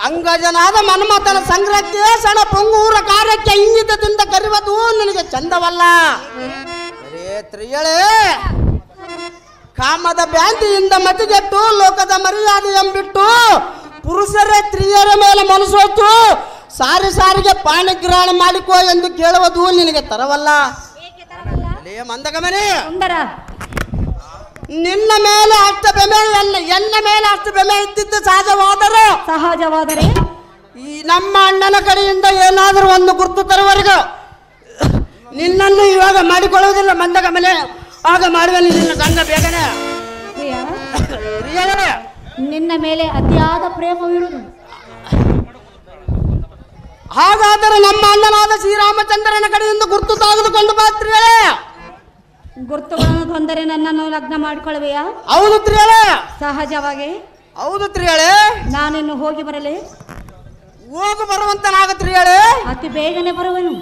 ಅಂಗಜನಾದ ಮನ್ಮಥನ ಸಂಗ್ರಹಕ್ಕೆ ಸಣ ಪೊಂಗೂರ ಕಾರ್ಯಕ್ಕೆ ಇಂಗಿತದಿಂದ ಕರೆಯುವುದು ನಿನಗೆ ಚಂದವಲ್ಲ. ತ್ರಿಯಳೇ ಕಾಮದ ಬ್ಯಾಂತಿಯಿಂದ ಮತಿಗೆಟ್ಟು ಲೋಕದ ಮರ್ಯಾದೆ ಎಂಬಿಟ್ಟು ಪುರುಷರೇ ಸ್ತ್ರೀಯರ ಮೇಲೆ ಮನಸ್ಸು ಹೊತ್ತು ಸಾರಿ ಸಾರಿಗೆ ಪಾಣಿಗ್ರಹಣ ಮಾಡಿಕೋ ಎಂದು ಕೇಳುವುದು ನಿನಗೆ ತರವಲ್ಲ. ಮಂದಗಮನೆ ನಿನ್ನ ಮೇಲೆ ಅಷ್ಟು ಬೆಮೆ ಎನ್ನ ಮೇಲೆ ಅಷ್ಟು ಬೆಮೆ ಇದ್ದಿದ್ದು ಸಹಜವಾದರೆ ಈ ನಮ್ಮ ಅಣ್ಣನ ಕಡೆಯಿಂದ ಏನಾದರೂ ಒಂದು ಗುರುತು ತರುವವರೆಗೂ ನಿನ್ನನ್ನು ಇವಾಗ ಮಾಡಿಕೊಳ್ಳುವುದಿಲ್ಲ ಮಂದಗಮನೆ. ಆಗ ಮಾಡುವ ನಿನ್ನ ಗಂಗ ಬೇಗನೆ. ನಿನ್ನ ಮೇಲೆ ಅತಿಯಾದ ಪ್ರೇಮವಿರುವುದು. ಹಾಗಾದರೆ ನಮ್ಮ ಅಣ್ಣನಾದ ಶ್ರೀರಾಮಚಂದ್ರನ ಕಡೆಯಿಂದ ಗುರುತು ತೆಗೆದುಕೊಂಡು ಬಾ ಸ್ತ್ರೀಯಳೇ. ಗುರುತುಗಳನ್ನು ತೊಂದರೆ ನನ್ನನ್ನು ಲಗ್ನ ಮಾಡಿಕೊಳ್ಳುವೆಯಾ? ಹೌದು ಸ್ತ್ರೀಯಳೇ. ಸಹಜವಾಗಿ. ಹೌದು ಸ್ತ್ರೀಯಳೇ. ನಾನಿನ್ನು ಹೋಗಿ ಬರಲೇ? ಹೋಗಿ ಬರುವಂತನಾಗ ಸ್ತ್ರೀಯಳೇ. ಅತಿ ಬೇಗನೆ ಬರುವೆನು.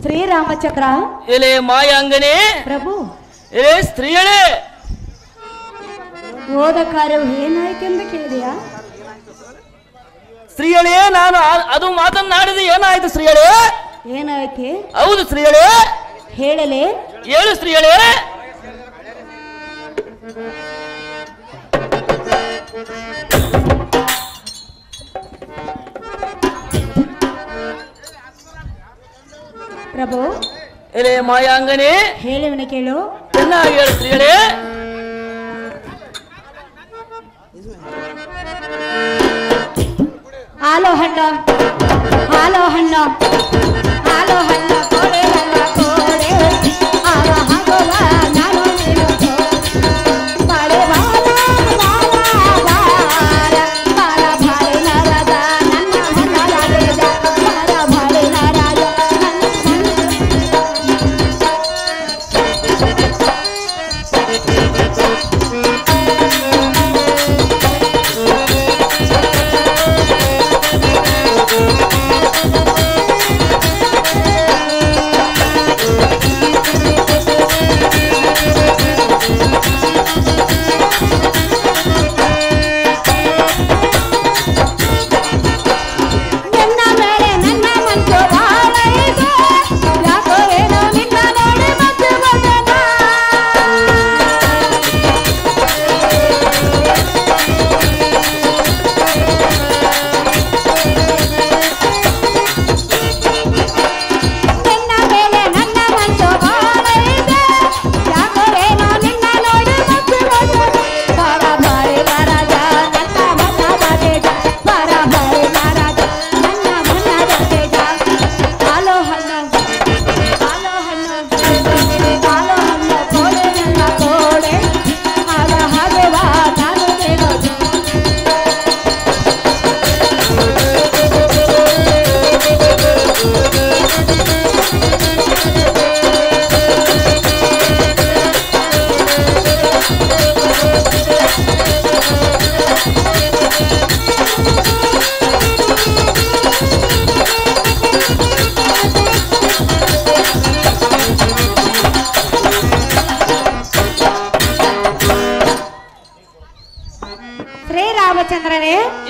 ಶ್ರೀರಾಮಚಂದ್ರ. ಎಲೆ ಮಾಯಾಂಗನೆ ಪ್ರಭು. ಎಲೆ ಸ್ತ್ರೀಯಳೇ, ಹೋದ ಕಾರ್ಯವು ಏನಾಯ್ತೆಂದು ಕೇಳಿದೆಯಾ? ಸ್ತ್ರೀಯಳೇ, ನಾನು ಅದು ಮಾತನಾಡಿದ ಏನಾಯ್ತು ಸ್ತ್ರೀಯಳೇ? ಏನಾಯ್ತೆ? ಹೌದು ಸ್ತ್ರೀಯಳೇ. ಹೇಳಲೇ? ಹೇಳು ಸ್ತ್ರೀಯಳೇ. ಪ್ರಭು. ಎಲೆ ಮಾಯಾಂಗನೆ ಹೇಳುವನೆ ಕೇಳು. ಚೆನ್ನಾಗಿ ಹೇಳು ಸ್ತ್ರೀಯಳೇ. ಹಾಲು ಹಣ್ಣು ಹಾಲು ಹಣ್ಣು ಹಾಲು ಹಣ್ಣು ಕೋಡೆ ಹಣ್ಣ ಕೋಡೆ ಆಗ ಹಾಗುವ ನಾನು ಬಾಳೆ ಬಾಲ ಬಾಲ ಬಾಲ ಬಾಲ ಬಾಳೆ ನರದ ನನ್ನ ಹೊನ್ನರಾಜ ಬಾಲ ಬಾಳೆ ನರಾಜ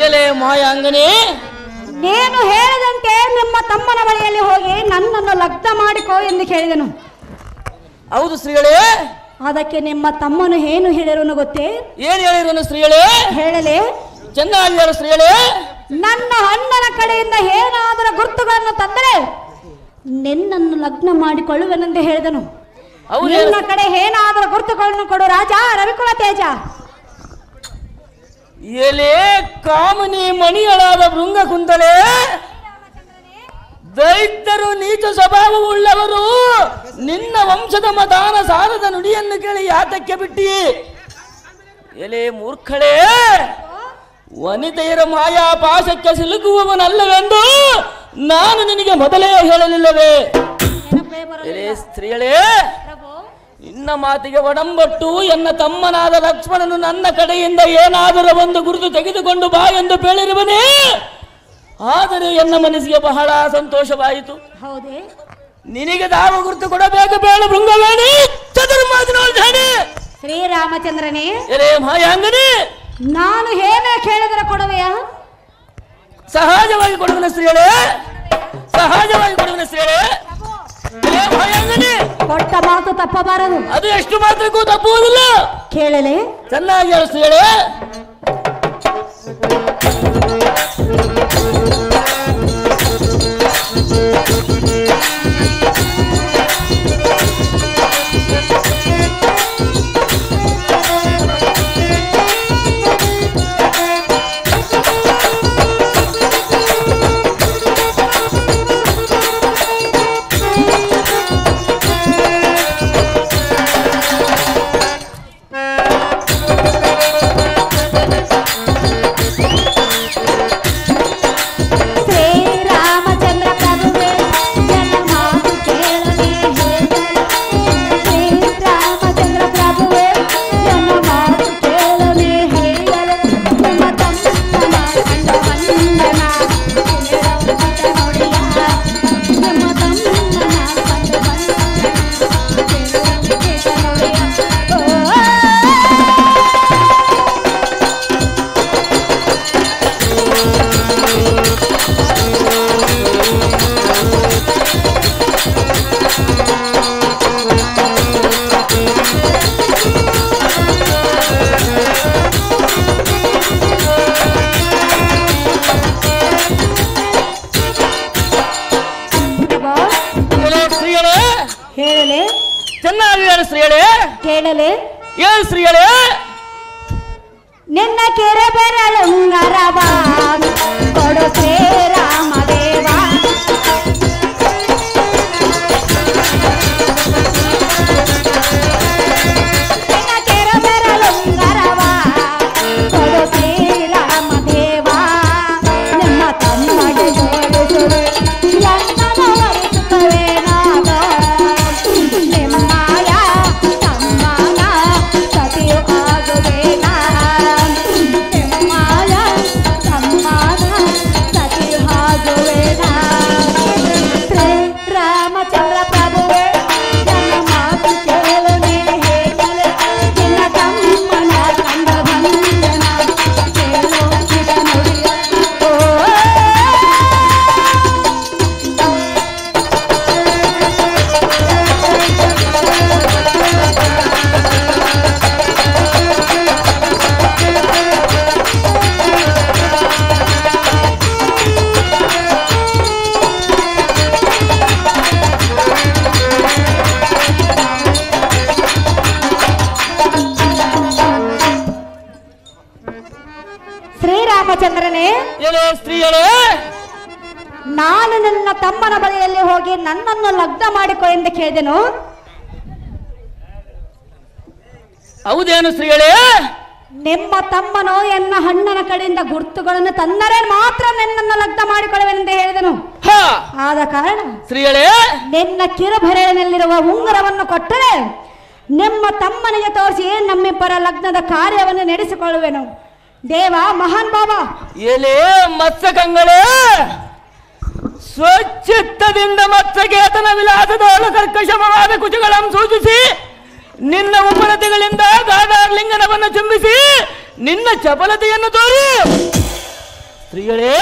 ಎಲೆ ಮಾಯಾಂಗನೇ, ನೀನು ಹೇಳಿದಂತೆ ನಿಮ್ಮ ತಮ್ಮನ ಬಳಿಯಲ್ಲಿ ಹೋಗಿ ನನ್ನನ್ನು ಲಗ್ನ ಮಾಡಿಕೋ ಎಂದು ಕೇಳಿದನು. ಹೌದು ಶ್ರೀಗಳೇ. ಅದಕ್ಕೆ ನಿಮ್ಮ ತಮ್ಮನು ಏನು ಹೇಳಿರೋನು ಗೊತ್ತೇ? ಏನ್ ಹೇಳಿರೋನು ಶ್ರೀಗಳೇ? ಹೇಳಲೆ ಚೆನ್ನಾಗಿ ಹೇಳು ಶ್ರೀಗಳೇ. ನನ್ನ ಅಣ್ಣನ ಕಡೆಯಿಂದ ಏನಾದರೂ ಗುರುತುಗಳನ್ನು ತಂದರೆ ನಿನ್ನನ್ನು ಲಗ್ನ ಮಾಡಿಕೊಳ್ಳುವೆನೆಂದು ಹೇಳಿದನು. ನಿನ್ನ ಕಡೆ ಏನಾದರೂ ಗುರುತುಗಳನ್ನು ಕೊಡು ರಾಜ ರವಿಕುಲ ತೇಜ. ಎಲೆ ಕಾಮನಿ ಮಣಿಯಳಾದ ಭೃಂಗ ಕುಂತಲೆ, ದೈತ್ಯರು ನೀಚ ಸ್ವಭಾವವುಳ್ಳವರು ನಿನ್ನ ವಂಶದ ಮದಾನ ಸಾರದ ನುಡಿಯನ್ನು ಕೇಳಿ ಯಾತಕ್ಕೆ ಬಿಟ್ಟಿ? ಎಲೆ ಮೂರ್ಖಳೇ, ವನಿತೆಯರ ಮಾಯಾ ಪಾಶಕ್ಕೆ ಸಿಲುಕುವವನಲ್ಲವೆಂದು ನಾನು ನಿನಗೆ ಮೊದಲೇ ಹೇಳಲಿಲ್ಲವೇ? ಎಲೆ ಸ್ತ್ರೀಯಳೇ, ನಿನ್ನ ಮಾತಿಗೆ ಒಡಂಬಟ್ಟು ಎನ್ನ ತಮ್ಮನಾದ ಲಕ್ಷ್ಮಣನು ನನ್ನ ಕಡೆಯಿಂದ ಏನಾದರೂ ಒಂದು ಗುರುತು ತೆಗೆದುಕೊಂಡು ಬಾ ಎಂದು ಹೇಳಿರುವನೇ. ಆದರೆ ಎನ್ನ ಮನಸ್ಸಿಗೆ ಬಹಳ ಸಂತೋಷವಾಯಿತು. ಹೌದೇ? ನಿನಗೆ ಯಾವ ಗುರುತು ಕೊಡಬೇಕು ಬೇಡ ಭೃಂಗವೇಣಿ ಚತುರ್ಮಾದಿನೋಳ್ಧಾಣಿ. ಶ್ರೀರಾಮಚಂದ್ರನೇ, ಎಲೆ ಮಾಯಾಂಗನೇ, ನಾನು ಏನೇ ಕೇಳಿದರೆ ಕೊಡುವೆಯಾ? ಸಹಜವಾಗಿ ಕೊಡುವನ ಸ್ತ್ರೀಯಳೇ, ಸಹಜವಾಗಿ ಕೊಡುವನ ಸ್ತ್ರೀಯಳೇ. ಎಲೆ ಮಾಯಾಂಗನೇ, ಕೊಟ್ಟ ಮಾತು ತಪ್ಪಬಾರದು. ಅದು ಎಷ್ಟು ಮಾತ್ರಕ್ಕೂ ತಪ್ಪುವುದಿಲ್ಲ. ಕೇಳಲೆ ಚೆನ್ನಾಗಿ ಹೇಳು ಸ್ತ್ರೀಯಳೇ. ಕೇಳಲೆ ಏನ್ ಶ್ರೀಗಳೇ? ನಿನ್ನ ಕೆರೆ ಬೆರಳುಂಗರವ ಕೊಡು ಶ್ರೀರಾಮದೇವ. ನಿನ್ನ ಕೆರೆ ಬೆರಳುಂಗರವ ಕೊಡು ಶ್ರೀರಾಮದೇವ. ನಿಮ್ಮ ತಮ್ಮಗೆ ಜೋಡಿಸುವೆ ಎಲ್ಲನ ವರಿಸುತ್ತವೆ ನಾಗ. ನಿಮ್ಮಯ ತಮ್ಮನ ಸತಿಯು ಆಗುವೇನ. ನಿಮ್ಮಯ ತಮ್ಮನ ಸತಿಯು ಆಗುವೇನ. ಶ್ರೀರಾಮಚಂದ್ರ ಪ್ರಭುವೇ ನನ್ನ ಮಾತು ಕೇಳು ನೀ ಹೇಳಲೆ. ನಿನ್ನ ತಮ್ಮನ ಕಂಡ ಬಂದನ ಕೇಳು ಇದ ನುಡಿಯ. ಶ್ರೀರಾಮಚಂದ್ರನೇ, ಎಲೆ ಸ್ತ್ರೀಗಳೇ, ನಾನು ನನ್ನ ತಮ್ಮನ ಬಳಿಯಲ್ಲಿ ಹೋಗಿ ನನ್ನನ್ನು ಲಗ್ನ ಮಾಡಿಕೊ ಎಂದು ಕೇಳಿದೆನು. ಹೌದೇನು ಸ್ತ್ರೀಗಳೇ? ನಿಮ್ಮ ತಮ್ಮನು ಎನ್ನ ಅಣ್ಣನ ಕಡೆಯಿಂದ ಗುರುತುಗಳನ್ನು ತಂದರೆ ಮಾತ್ರ ನನ್ನನ್ನು ಲಗ್ನ ಮಾಡಿಕೊಳ್ಳುವೆನೆಂದು ಹೇಳಿದನು. ಹಾ, ಆದ ಕಾರಣ ಸ್ತ್ರೀಗಳೇ, ನಿನ್ನ ಕಿರುಬೆರಳಿನಲ್ಲಿರುವ ಉಂಗುರವನ್ನು ಕೊಟ್ಟರೆ ನಿಮ್ಮ ತಮ್ಮನಿಗೆ ತೋರಿಸಿ ನಮ್ಮಿಬ್ಬರ ಲಗ್ನದ ಕಾರ್ಯವನ್ನು ನಡೆಸಿಕೊಳ್ಳುವೆನು. ದೇವ ಮಹಾನ್ ಬಾಬಾ. ಎಲೆ ಮತ್ಸ್ಯಕಂಗಳೇ, ಸ್ವಚ್ಛಿತ್ತದಿಂದ ಮತ್ಸ್ಯಗೇತನ ವಿಲಾಸದೋಳು ಕರ್ಕಶಮವಾದ ಕುಚಗಳನ್ನು ಸೂಚಿಸಿ ನಿನ್ನ ಉಪನತಿಗಳಿಂದ ಗಾಢಾರ್ಲಿಂಗನವನ್ನು ಚುಂಬಿಸಿ ನಿನ್ನ ಚಪಲತೆಯನ್ನು ತೋರಿ ಸ್ತ್ರೀಗಳೇ,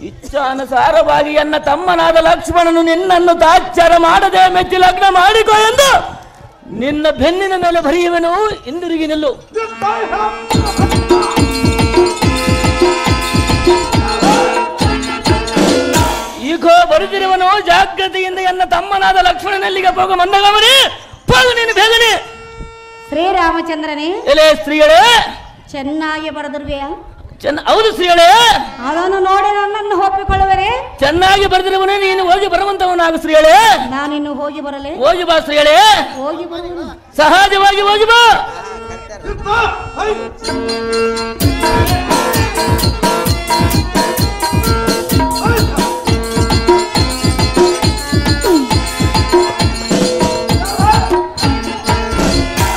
ಇಚ್ಛಾನುಸಾರವಾಗಿ ನನ್ನ ತಮ್ಮನಾದ ಲಕ್ಷ್ಮಣನು ನಿನ್ನನ್ನು ತಾತ್ಸಾರ ಮಾಡದೆ ಮೆಚ್ಚಿ ಲಗ್ನ ಮಾಡಿಕೊ ಎಂದು ನಿನ್ನ ಬೆನ್ನಿನ ಮೇಲೆ ಬರೆಯುವೆನು. ಹಿಂದಿರುಗಿ ನಿಲ್ಲು. ಈಗೋ ಬರುತ್ತಿರುವನು ಜಾಗ್ರತೆಯಿಂದ ನನ್ನ ತಮ್ಮನಾದ ಲಕ್ಷ್ಮಣನಲ್ಲಿಗೆ ಹೋಗ ಮಂದಗಮನಿ ಹೋಗು ನೀನು ಬೇಗನೆ. ಶ್ರೀರಾಮಚಂದ್ರನೇ, ಎಲೆ ಸ್ತ್ರೀಗಳೇ, ಚೆನ್ನಾಗಿ ಬರೆದಿರುವೆಯಾ? ಹೌದು ಸ್ತ್ರೀಗಳೇ, ಅದನ್ನು ನೋಡಿ ನನ್ನನ್ನು ಒಪ್ಪಿಕೊಳ್ಳುವರೆ. ಚೆನ್ನಾಗಿ ಬರೆದಿರುವನೇ, ನೀನು ಹೋಗಿ ಬರುವಂತವನಾಗ ಸ್ತ್ರೀಗಳೇ. ನಾನಿನ್ನು ಹೋಗಿ ಬರಲೇ? ಹೋಗಿ ಬಾ ಸ್ತ್ರೀಗಳೇ, ಹೋಗಿ ಬರುವೆನು. ಸಹಜವಾಗಿ ಹೋಗಿ ಬಾ.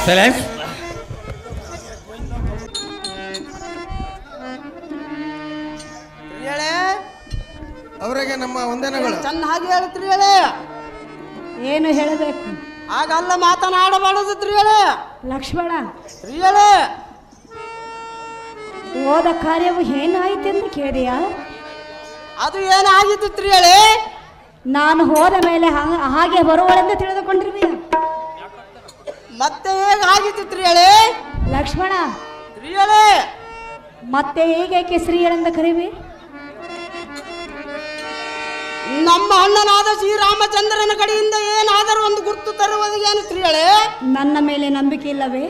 ಸೈಲೆನ್ಸ್. ಅವರಿಗೆ ನಮ್ಮ ವಂದನೆಗಳು. ಚೆನ್ನಾಗಿ ಹೇಳ್ತ್ರಿಯಳೆ. ಏನು ಹೇಳಬೇಕು? ಆಗಲ್ಲ ಮಾತನಾಡಬಾರದು ತ್ರಿಯಳೆ. ಲಕ್ಷ್ಮಣ, ತ್ರಿಯಳೆ, ಹೋದ ಕಾರ್ಯವು ಏನಾಯಿತೆಂದು ಕೇಳಿದೆಯಾ? ಅದು ಏನಾಗಿತ್ತು ತ್ರಿಯಳೆ? ನಾನು ಹೋದ ಮೇಲೆ ಹಾಗೆ ಬರುವಳೆಂದು ತಿಳಿದುಕೊಂಡಿರುವೆಯಾ? ಮತ್ತೆ ಹೇಗಾಗಿತ್ತು ತ್ರಿಯಳೆ? ಲಕ್ಷ್ಮಣ, ತ್ರಿಯಳೆ, ಮತ್ತೆ ಹೇಗೆ ಸ್ತ್ರೀಯರೆಂದು ಕರೆಯುವೆ? ನಮ್ಮ ಅಣ್ಣನಾದ ಶ್ರೀರಾಮಚಂದ್ರನ ಕಡೆಯಿಂದ ಏನಾದರೂ ಒಂದು ಗುರುತು ತರುವುದು ಏನು ತ್ರಿಯಳೆ? ನನ್ನ ಮೇಲೆ ನಂಬಿಕೆ ಇಲ್ಲವೇ?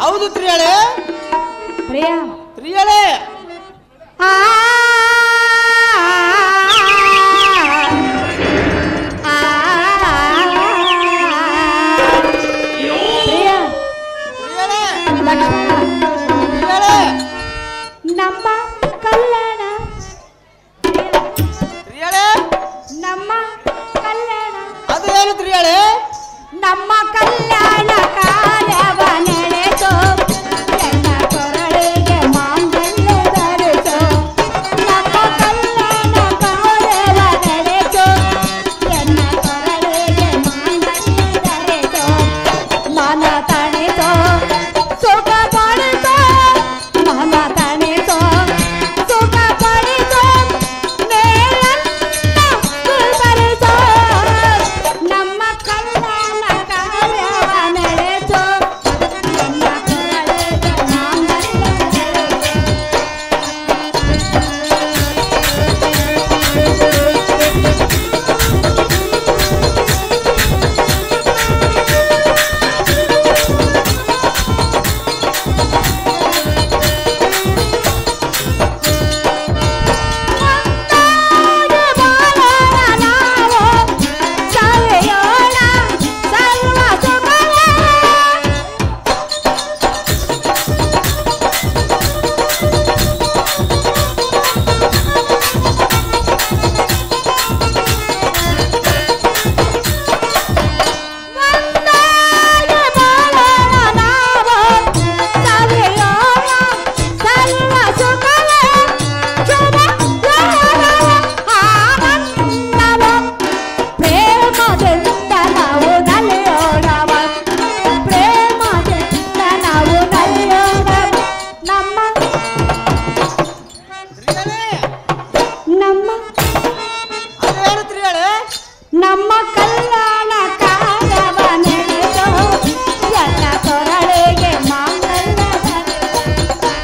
ಹೌದು ತ್ರಿಯಳೆ. ಪ್ರಿಯ ತ್ರಿಯಳೆ, ನಮ್ಮ ಕಲ್ಯಾಣ, ನಮ್ಮ ಕಲ್ಯಾಣ, ಅದು ಏನು ತ್ರಿಯಳೆ? ನಮ್ಮ ಕಲ್ಯಾಣ ಕಾರ್ಯವ ನಡೆಸೋ, ನನ್ನ ಕೊರಳಿಗೆ ಮಾಂಗಲ್ಯ ಧರಿಸೋ. ನಮ್ಮ ಕಲ್ಯಾಣ ಕಾರ್ಯವ ನಡೆಸೋ, ನನ್ನ ಕೊರಳಿಗೆ ಮಾಂಗಲ್ಯ ಧರಿಸೋ. ಮನ ತಣಿಸೋ, ಸುಖ ಪಡಿಸೋ, ಮನ ತಣಿಸೋ, ಸುಖ ಪಡಿಸೋ, ಮೇಲನ್ನ ಕುಲ್ಬರಿಸೋ. ನಮ್ಮ ಕಲ್ಯಾಣ ಕಾರ್ಯವ ನಡೆಸೋ, ನನ್ನ ಕೊರಳಿಗೆ ಮಾಂಗಲ್ಯ ಧರಿಸೋ. ನಮ್ಮ ಕಲ್ಯಾಣ ಕಾರ್ಯವ ನಡೆಸೋ, ಎಲ್ಲ ಕೊರಳಿಗೆ ಮಾಂಗಲ್ಯ ಧರಿಸೋ.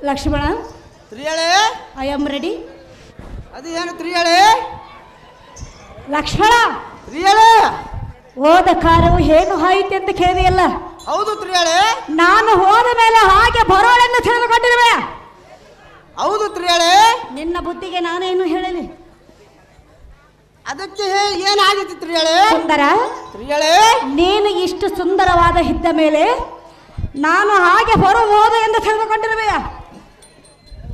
ಲಕ್ಷ್ಮಣ ತ್ರಿಯಳೆ ಐ ಆಮ್ ರೆಡಿ. ಅದು ಏನು ತ್ರಿಯಳೆ? ಲಕ್ಷ್ಮಣ ತ್ರಿಯಳೆ ಹೋದ ಕಾರ್ಯವು ಏನು ಆಯಿತು ಅಂತ ಕೇಳಿದೆಯಲ್ಲ. ಹೌದು ತ್ರಿಯಳೆ. ನಾನು ಹೋದ ಮೇಲೆ ಹಾಗೆ ಬರೋಳೆಂದು ತಿಳಿದುಕೊಂಡಿರುವೆ. ಹೌದು ತ್ರಿಯಳೆ. ನಿನ್ನ ಬುದ್ಧಿಗೆ ನಾನೇನು ಹೇಳಲಿ? ಅದಕ್ಕೆ ಏನಾಗಿತ್ತು ತ್ರಿಯಳೆ? ಸುಂದರ ತ್ರಿಯಳೆ, ನೀನು ಇಷ್ಟು ಸುಂದರವಾದ ಇದ್ದ ಮೇಲೆ ನಾನು ಹಾಗೆ ಹೊರ ಹೋದೆ ಎಂದು ತಿಳಿದುಕೊಂಡಿರುವೆಯ?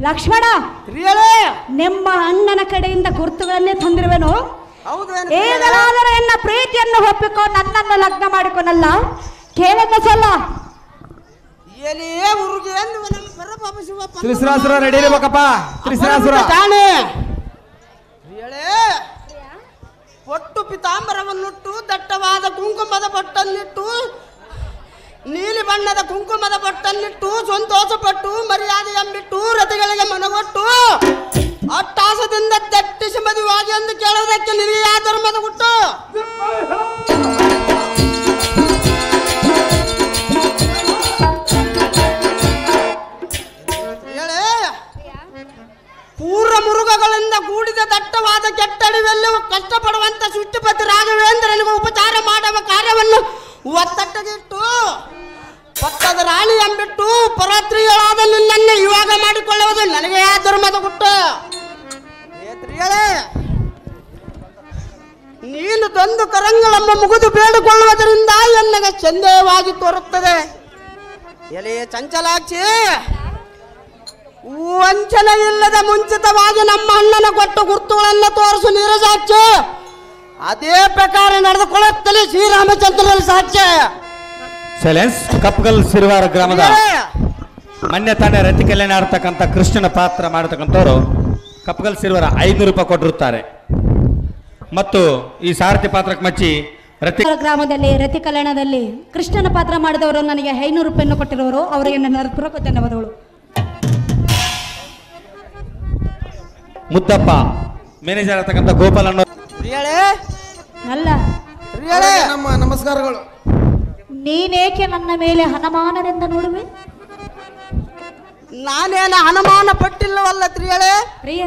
ಲಕ್ಷ್ಮಣ ತ್ರಿಯಳೆ, ನಿಮ್ಮ ಅಣ್ಣನ ಕಡೆಯಿಂದ ಗುರುತುಗಳನ್ನೇ ತಂದಿರುವೆನು. ಹೌದು ಈಗಲಾದರೂ ಎನ್ನ ಪ್ರೀತಿಯನ್ನು ಒಪ್ಪಿಕೊ, ನನ್ನನ್ನು ಲಗ್ನ ಮಾಡಿಕೊನಲ್ಲ. ಕೇಳನ್ನ ಸಲ್ಲ ಏನೇ ಉರುಗೆ ಎಂದು ನಮ್ಮ ಪರಪಾಪ ಶಿವ ತ್ರಿಸರಾಸುರ ರೆಡಿ ಇರ್ಬೇಕಪ್ಪ. ತ್ರಿಸರಾಸುರ ತಾನೆ ತ್ರಿಯಳೆ ಒಟ್ಟು ಪಿತಾಂಬರವನ್ನುಟ್ಟು ದಟ್ಟವಾದ ಕುಂಕುಮದ ಬಟ್ಟನ್ನಿಟ್ಟು ನೀಲಿ ಬಣ್ಣದ ಕುಂಕುಮದ ಬಟ್ಟನ್ನಿಟ್ಟು ಸಂತೋಷಪಟ್ಟು ಮರ್ಯಾದೆಯಂಬಿಟ್ಟು ರಥಗಳಿಗೆ ಮನಗೊಟ್ಟು ಅಟ್ಟಾಸದಿಂದ ದಟ್ಟಿಸಿ ಮದುವಾಗಿ ಎಂದು ಕೇಳುವುದಕ್ಕೆ ನಿನಗೆ ಯಾವ ಧರ್ಮದ ಗುಟ್ಟು? ಪೂರ್ವ ಮುರುಗಗಳಿಂದ ಕೂಡಿದ ದಟ್ಟವಾದ ಕೆಟ್ಟಡಿವೆಲ್ಲವೂ ಕಷ್ಟಪಡುವಂತ ಸೃಷ್ಟಿಪತಿ ರಾಘವೇಂದ್ರನಿಗೆ ಉಪಚಾರ ಮಾಡುವ ಕಾರ್ಯವನ್ನು ಒತ್ತಟ್ಟಗಿಟ್ಟು ಪಟ್ಟದ ರಾಣಿ ಎಂಬಿಟ್ಟು ಪರಾತ್ರಿಗಳಾದ ನಿನ್ನನ್ನು ಇವಾಗ ಮಾಡಿಕೊಳ್ಳುವುದು ನನಗೆ ಯಾವ ಧರ್ಮದ ಗುಟ್ಟು? ನೀನು ತಂದು ಕರಂಗಳಮ್ಮ ಮುಗಿದು ಬೇಡಿಕೊಳ್ಳುವುದರಿಂದ ಎನ್ನಗೆ ಚಂದವಾಗಿ ತೋರುತ್ತದೆ. ಎಲೆಯ ಚಂಚಲಾಕ್ಷಿ, ವಂಚನೆ ಇಲ್ಲದ ಮುಂಚಿತವಾಗಿ ನಮ್ಮ ಅಣ್ಣನ ಕೊಟ್ಟ ಗುರುತುಗಳನ್ನು ತೋರಿಸು ನೀರಜಾಕ್ಷಿ. ಅದೇ ಪ್ರಕಾರ ನಡೆದುಕೊಳ್ಳುತ್ತಲೇ ಶ್ರೀರಾಮಚಂದ್ರನ ಸಾಕ್ಷ್ಯ. ಸೈಲೆನ್ಸ್. ಕಪ್ಪಗಲ್ ಸಿರುವಾರ ಗ್ರಾಮದ ಮೊನ್ನೆ ತಾನೇ ರತಿ ಕಲ್ಯಾಣ ಆಡ್ತಕ್ಕಂಥ ಕೃಷ್ಣನ ಪಾತ್ರ ಮಾಡತಕ್ಕಂಥವ್ರು ಕಪ್ಪಗಲ್ ಸಿರುವಾರ 500 ರೂಪಾಯಿ ಕೊಟ್ಟಿರುತ್ತಾರೆ. ಮತ್ತು ಈ ಸಾರಥಿ ಪಾತ್ರಕ್ಕೆ ಮಚ್ಚಿ ರತಿ ಗ್ರಾಮದಲ್ಲಿ ರತಿ ಕಲ್ಯಾಣದಲ್ಲಿ ಕೃಷ್ಣನ ಪಾತ್ರ ಮಾಡಿದವರು ನನಗೆ 500 ರೂಪಾಯಿಯನ್ನು ಕೊಟ್ಟಿರುವರು. ಅವರಿಗೆ ನನ್ನ ಹೃತ್ಪೂರ್ವಕ ಧನ್ಯವಾದಗಳು. ಮುದ್ದಪ್ಪ ಮ್ಯಾನೇಜರ್ ಆಗ್ತಕ್ಕಂಥ ಗೋಪಾಲ್ ಅನ್ನೋ ಅಲ್ಲ, ನಮ್ಮ ನಮಸ್ಕಾರಗಳು. ನೀನೇಕೆ ನನ್ನ ಮೇಲೆ ಅನುಮಾನದಿಂದ ನೋಡುವೆ? ನಾನೇನ ಅನುಮಾನ ಪಟ್ಟಿಲ್ಲವಲ್ಲ ತ್ರಿಯಳೆ. ಪ್ರಿಯ,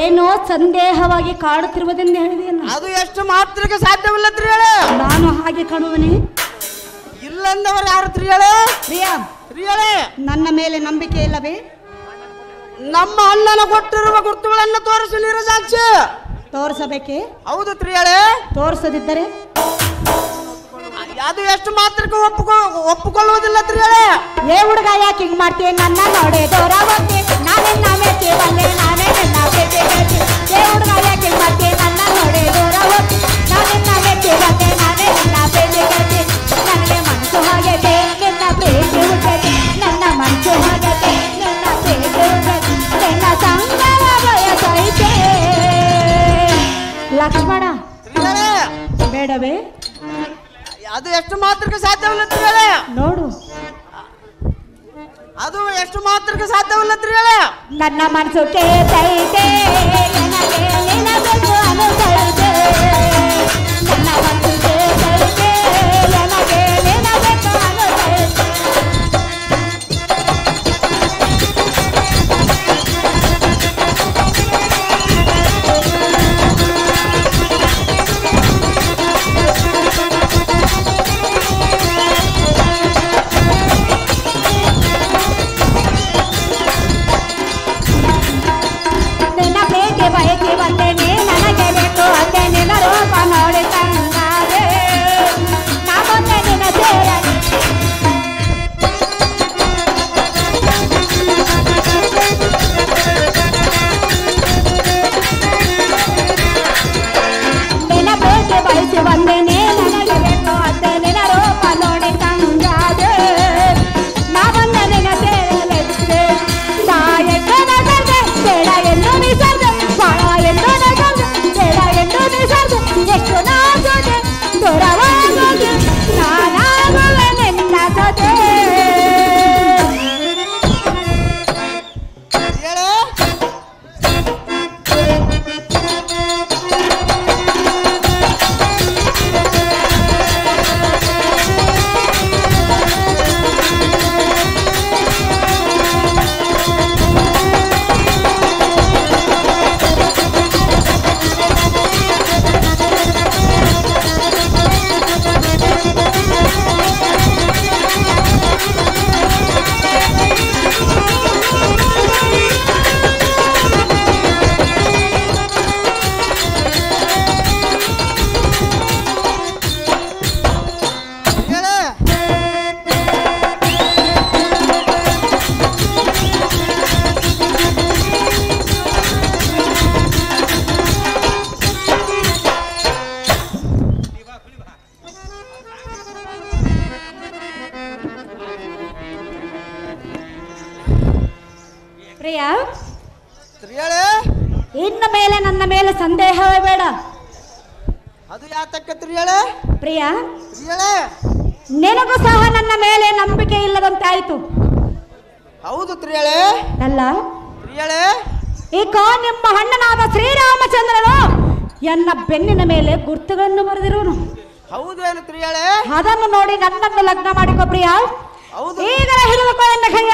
ಏನೋ ಸಂದೇಹವಾಗಿ ಕಾಡುತ್ತಿರುವುದೆಂದು ಹೇಳಿದೆಯಲ್ಲ, ಅದು ಎಷ್ಟು ಮಾತ್ರಕ್ಕೆ ಸಾಧ್ಯವಿಲ್ಲ ತ್ರಿಯಳೆ. ನಾನು ಹಾಗೆ ಕಾಣುವನೇ? ಇಲ್ಲಂದವರು ಯಾರು ತ್ರಿಯಳೆ? ಪ್ರಿಯ, ತ್ರಿಯಳೆ, ನನ್ನ ಮೇಲೆ ನಂಬಿಕೆ ಇಲ್ಲವೇ? ನಮ್ಮ ಅಣ್ಣನ ಕೊಟ್ಟಿರುವ ಗುರುತುಗಳನ್ನು ತೋರಿಸಿ ನೀರಜಾಕ್ಷಿ. ತೋರಿಸಬೇಕೆ? ಹೌದು ತ್ರಿಯಳೆ. ತೋರಿಸದಿದ್ದರೆ ಅದು ಎಷ್ಟು ಮಾತ್ರಕ್ಕೆ ಒಪ್ಪಿಕೊಳ್ಳುವುದಿಲ್ಲ ತ್ರಿಯಳೆ. ಏ ಹುಡುಗ, ಯಾಕೆ ಹಿಂಗ್ ಮಾಡ್ತೀಯ? ನನ್ನ ನೋಡೆ ದೂರವಂತೆ ನಾನೇ ನಾನೇ ಕೇವಲೆ ನಾನೇ ನನ್ನ ಬೇಟೆ. ಏ ಹುಡುಗ, ಯಾಕೆ ಹಿಂಗ್ ಮಾಡ್ತೀಯ? ನನ್ನ ನೋಡೆ ದೂರವಂತೆ ನಾನೇ ನಾನೇ ಕೇವಲೆ ನಾನೇ ನನ್ನ ಬೇಟೆ. ನನಗೆ ಮನಸ್ಸು ಹಾಗೆ ನಿನ್ನ ಪ್ರೀತಿ ಹುಟ್ಟದೆ, ನನ್ನ ಮನಸ್ಸು ಹಾಗೆ ನನ್ನ ಪ್ರೀತಿ ಹುಟ್ಟದೆ, ನಿನ್ನ ಸಂಗಮ ಬಯಸೈತೆ. ಲಕ್ಷ್ಮಣ, ಬೇಡವೇ? ಅದು ಎಷ್ಟು ಮಾತ್ರಕ್ಕೆ ಸಾಧ್ಯವಿಲ್ಲ ತ್ರಿಯಳೆ. ನೋಡು, ಅದು ಎಷ್ಟು ಮಾತ್ರಕ್ಕೆ ಸಾಧ್ಯವಿಲ್ಲ ತ್ರಿಯಳೆ. ನನ್ನ ಮನಸ್ಸು ಕೇಳ್ತೈತೆ, ನನಗೆ ನಿನಬೇಕು ಅನುಸರಿತೆ. ನನ್ನ ಮನಸ್ಸು ಕೇಳ್ತೈತೆ, ನನಗೆ ನಿನಬೇಕು ಅನುಸರಿತೆ. ನಿನ್ನ ಪ್ರೀತಿ ಬಯಸಿ ಬಂದೇನೆ, ನನಗೆ ಬೇಕು ಅಂದೆ ನಿನ್ನ ಇನ್ನ ಮೇಲೆ ನನ್ನ ಮೇಲೆ ಸಂದೇಹವೇ ಬೇಡ. ಅದು ಯಾತಕ್ಕೆ ತಿಳಿಯಳೆ ಪ್ರಿಯ, ತಿಳಿಯಳೆ ನಿನಗೂ ಸಹ ನನ್ನ ಮೇಲೆ ನಂಬಿಕೆ ಇಲ್ಲದಂತಾಯ್ತು. ಹೌದು ತಿಳಿಯಳೆ ಅಲ್ಲ ತಿಳಿಯಳೆ. ಈಗ ನಿಮ್ಮ ಅಣ್ಣನಾದ ಶ್ರೀರಾಮಚಂದ್ರನು ಎನ್ನ ಬೆನ್ನಿನ ಮೇಲೆ ಗುರುತುಗಳನ್ನು ಬರೆದಿರುವನು. ಹೌದೇನು ತಿಳಿಯಳೆ? ಅದನ್ನು ನೋಡಿ ನನ್ನನ್ನು ಲಗ್ನ ಮಾಡಿಕೊ ಪ್ರಿಯ. ಹೌದು. ಈಗಲೇ ಹಿಡಿದುಕೋ ಎನ್ನ ಕೈಯ.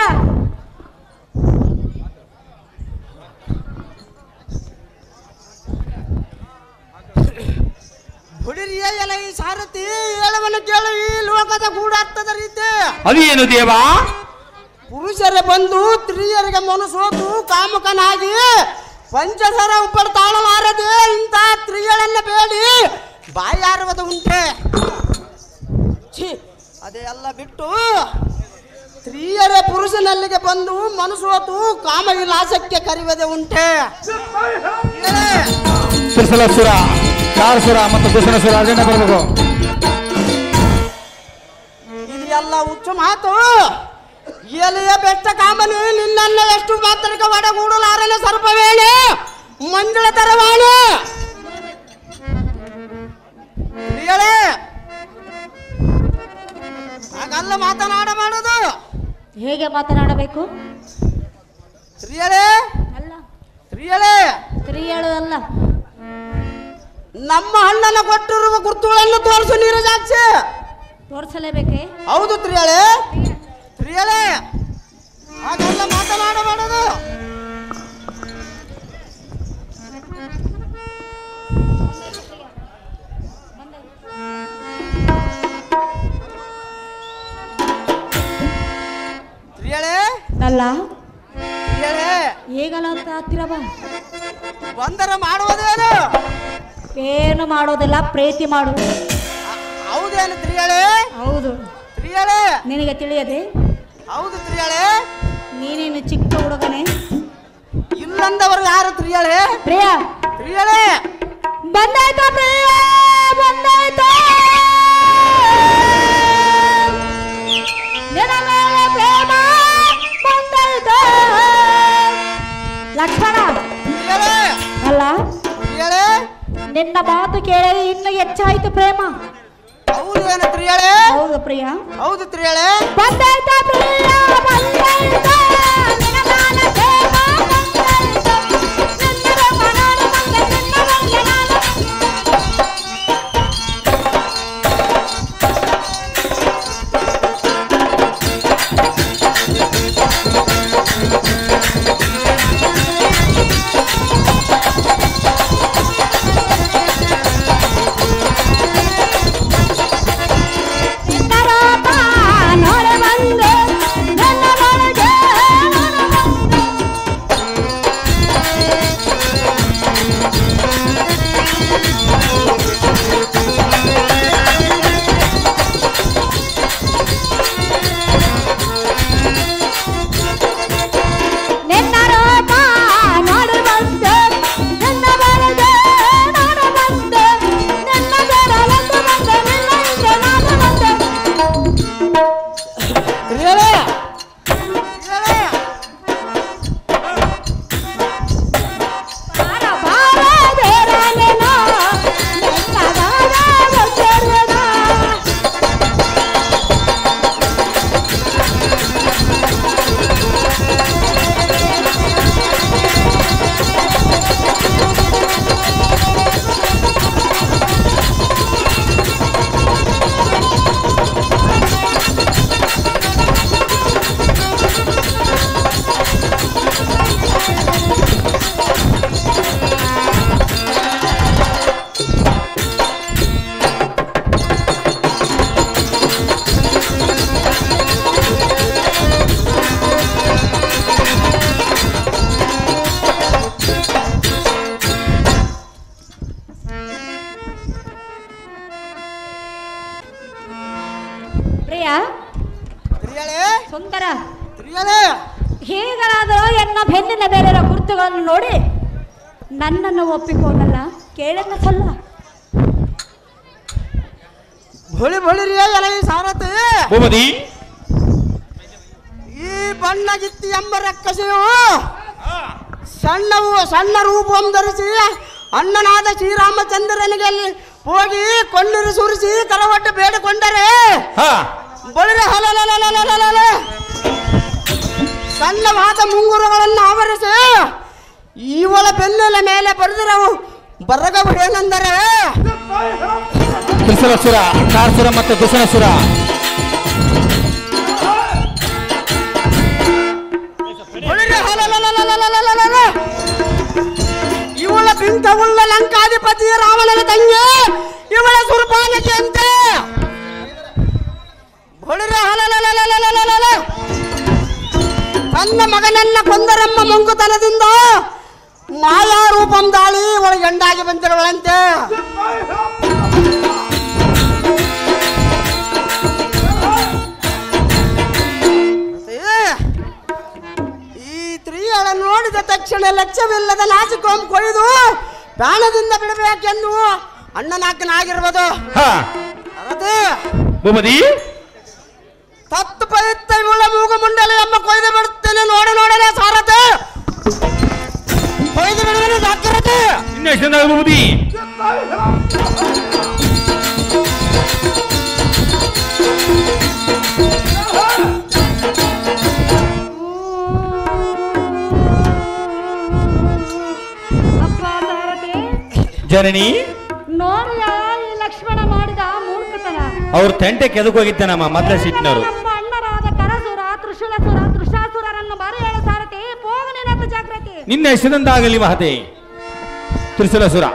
ಹುಡುರಿಯ ಎಲ ಈ ಸಾರಥಿ ಹೇಳವನ್ನು ಕೇಳು. ಈ ಲೋಕದ ಗೂಢಾರ್ಥದ ರೀತಿ ಅದೇನು ದೇವ? ಪುರುಷರೇ ಬಂದು ಸ್ತ್ರೀಯರಿಗೆ ಮನಸೋತು ಕಾಮಕನಾಗಿ ಪಂಚಸರ ಉಪ್ಪಳ ತಾಳಲಾರದೆ ಇಂಥ ಸ್ತ್ರೀಯರನ್ನ ಬೇಡಿ ಬಾಯಾರುವುದು ಉಂಟೆ. ಛೀ, ಅದೇ ಎಲ್ಲ ಬಿಟ್ಟು ಸ್ತ್ರೀಯರೇ ಪುರುಷನಲ್ಲಿಗೆ ಬಂದು ಮನಸೋತು ಕಾಮ ವಿಲಾಸಕ್ಕೆ ಕರೆಯುವುದೇ ಉಂಟೆ. ತ್ರಿಶೂಲಸುರ, ಚಾರುಸುರ ಮತ್ತು ಕುಶಲಸುರ ಅದನ್ನ ಬರಬೇಕು. ಇದು ಎಲ್ಲ ಹುಚ್ಚು ಮಾತು. ಎಲೆಯ ಬೆಟ್ಟ ಕಾಮನು ನಿನ್ನನ್ನ ಎಷ್ಟು ಮಾತ್ರಕ್ಕೆ ಒಡಗೂಡಲಾರನೆ ಸರ್ಪವೇಣೆ ಮಂಜಳ ತರವಾಣೆ. ಹೇಳೆ ಹಾಗಲ್ಲ ಮಾತನಾಡಬಾರದು. ಹೇಗೆ ಮಾತನಾಡಬೇಕು? ಸ್ತ್ರೀಯಳೇ ಅಲ್ಲ, ಸ್ತ್ರೀಯಳೇ ಸ್ತ್ರೀಯಳು ಅಲ್ಲ. ನಮ್ಮ ಅಣ್ಣನ ಕೊಟ್ಟಿರುವ ಗುರುತುಗಳನ್ನು ತೋರಿಸು ನೀರಜಾಕ್ಷಿ. ತೋರಿಸಲೇಬೇಕೆ? ಹೌದು ಸ್ತ್ರೀಯಳೇ, ಸ್ತ್ರೀಯಳೇ ಹಾಗೆಲ್ಲ ಮಾತನಾಡಬಾರದು. ಸ್ತ್ರೀಯಳೇ ಅಲ್ಲ, ಸ್ತ್ರೀಯಳೇ ಈಗಲ ಅಂತ ಹತ್ತಿರ ಬಾ. ಬಂದರ ಮಾಡುವುದೇನು? ಏನು ಮಾಡೋದಿಲ್ಲ, ಪ್ರೀತಿ ಮಾಡು. ಹೌದೇನು ಸ್ತ್ರೀಯಳೇ? ಹೌದು. ಸ್ತ್ರೀಯಳೇ ನಿನಗೆ ತಿಳಿಯದೆ? ಹೌದು ಸ್ತ್ರೀಯಳೇ. ನೀನೇನು ಚಿಕ್ಕ ಹುಡುಗನೇ? ಇಲ್ಲಂದವರು ಯಾರು ಸ್ತ್ರೀಯಳೇ? ಪ್ರಿಯ, ಸ್ತ್ರೀಯಳೇ ಬಂದಾಯ್ತು ಪ್ರಿಯ, ಬಂದಾಯ್ತು. ನಿನ್ನ ಮೇಲೆ ಪ್ರೇಮ ಬಂದಾಯ್ತು. ಲಕ್ಷ್ಮಣ ಸ್ತ್ರೀಯಳೇ ಅಲ್ಲ, ಸ್ತ್ರೀಯಳೇ ನಿನ್ನ ಮಾತು ಕೇಳಿ ಇನ್ನು ಹೆಚ್ಚಾಯ್ತು ಪ್ರೇಮ. ಹೌದೇನು ಸ್ತ್ರೀಯಳೇ? ಹೌದು ಪ್ರಿಯ. ಹೌದು ಸ್ತ್ರೀಯಳೇ. ಬಂದಾಯ್ತು ಪ್ರಿಯ, ಬಂದಾಯ್ತು. ನಿನ್ನ ಮೇಲೆ ಪ್ರೇಮ ಬಂದಾಯ್ತು. ನಿನ್ನ ಪ್ರೇಮ ನಾನು ಬಂದೆ, ನಿನ್ನ ಬಂದೆ ನಾನು. ಸುಂದರ, ಹೇಗಾದರೂ ಎನ್ನ ಬೆನ್ನಿನ ಬೇರೆ ಗುರುತುಗಳನ್ನು ನೋಡಿ ನನ್ನನ್ನು ಒಪ್ಪಿಕೊಂಡಲ್ಲ, ಕೇಳನ್ನ ಸಲ್ಲ. ಭೊಳಿ ಭೊಳಿರಿಯ ಎಲೆ ಸಾರಥಿ ಭೂಪತಿ, ಈ ಬಣ್ಣಗಿತ್ತಿ ಎಂಬ ರಕ್ಕಸೆಯು ಸಣ್ಣ ರೂಪವನ್ನು ಧರಿಸಿ ಅಣ್ಣನಾದ ಶ್ರೀರಾಮಚಂದ್ರನಿಗೆ ಅಲ್ಲಿ ಹೋಗಿ ಕೊಂಡರು ಸುರಿಸಿ ಕರವಟ್ಟು ಬೇಡಿಕೊಂಡರೆ ಬಳಿರೆ ಹಲಲಲಲಲಲಲ ಸಣ್ಣವಾದ ಮುಂಗುರುಗಳನ್ನು ಆವರಿಸಿ ಇವಳ ಬೆನ್ನೆಲ ಮೇಲೆ ಬರೆದಿರವು ಬರಗವು ಏನೆಂದರೆ ತ್ರಿಶೂಲಸುರ, ಕಾರ್ಸುರ ಮತ್ತು ದುಸನಸುರ. ಇವಳ ಬಿಂಕವುಳ್ಳ ಲಂಕಾಧಿಪತಿ ರಾವಣನ ತಂಗಿ ಇವಳ ಸುರ್ಪಾನಕ್ಕೆ ಅಂತೆ ತನ್ನ ಮಗನನ್ನ ಕೊಂದರಮ್ಮ ಮಂಗುತನದಿಂದ ಮಾಯಾ ರೂಪಂ ದಾಳಿ ಒಳಗೆ ಗಂಡಾಗಿ ಬಂದಿರುವಳಂತೆ. ಈ ಸ್ತ್ರೀಯನ್ನು ನೋಡಿದ ತಕ್ಷಣ ಲಕ್ಷ್ಯವಿಲ್ಲದ ನಾಚಿಕೋಂ ಕೊಯ್ದು ಪ್ರಾಣದಿಂದ ಬಿಡಬೇಕೆಂದು ಅಣ್ಣನಾಕನಾಗಿರ್ಬೋದು. ತತ್ತು ಪವಿತ್ರ ಇವಳ ಮೂಗು ಮುಂಡಲೆ ಎಂಬ ಕೊಯ್ದು ಬಿಡುತ್ತೇನೆ ನೋಡಲೇ ಸಾರತೆ ಕೊಯ್ದು ಬಿಡುವ ಜಾಗ್ರತೆ. ಜನನಿ ನೋಡಿಯ ಈ ಲಕ್ಷ್ಮಣ ಮಾಡಿದ ಮೂರ್ಖತನ. ಅವ್ರ ತೆಂಟಕ್ಕೆ ಎದಕ್ಕೆ ಹೋಗಿದ್ದಾನಮ್ಮ ಮೊದಲೇ ಸಿಟ್ಟಿನವರು. ನಮ್ಮ ಅಣ್ಣರಾದ ಕರಸುರ, ತ್ರಿಶೂಲಸುರ, ತೃಷಾಸುರರನ್ನು ಬರೆ ಹೇಳ ಸಾರಥಿ ಪೋಗನೇನಂತ ಜಾಗ್ರತೆ. ನಿನ್ನ ಹೆಸರಿಂದಾಗಲಿ ಮಹತೆ. ತ್ರಿಶೂಲಸುರ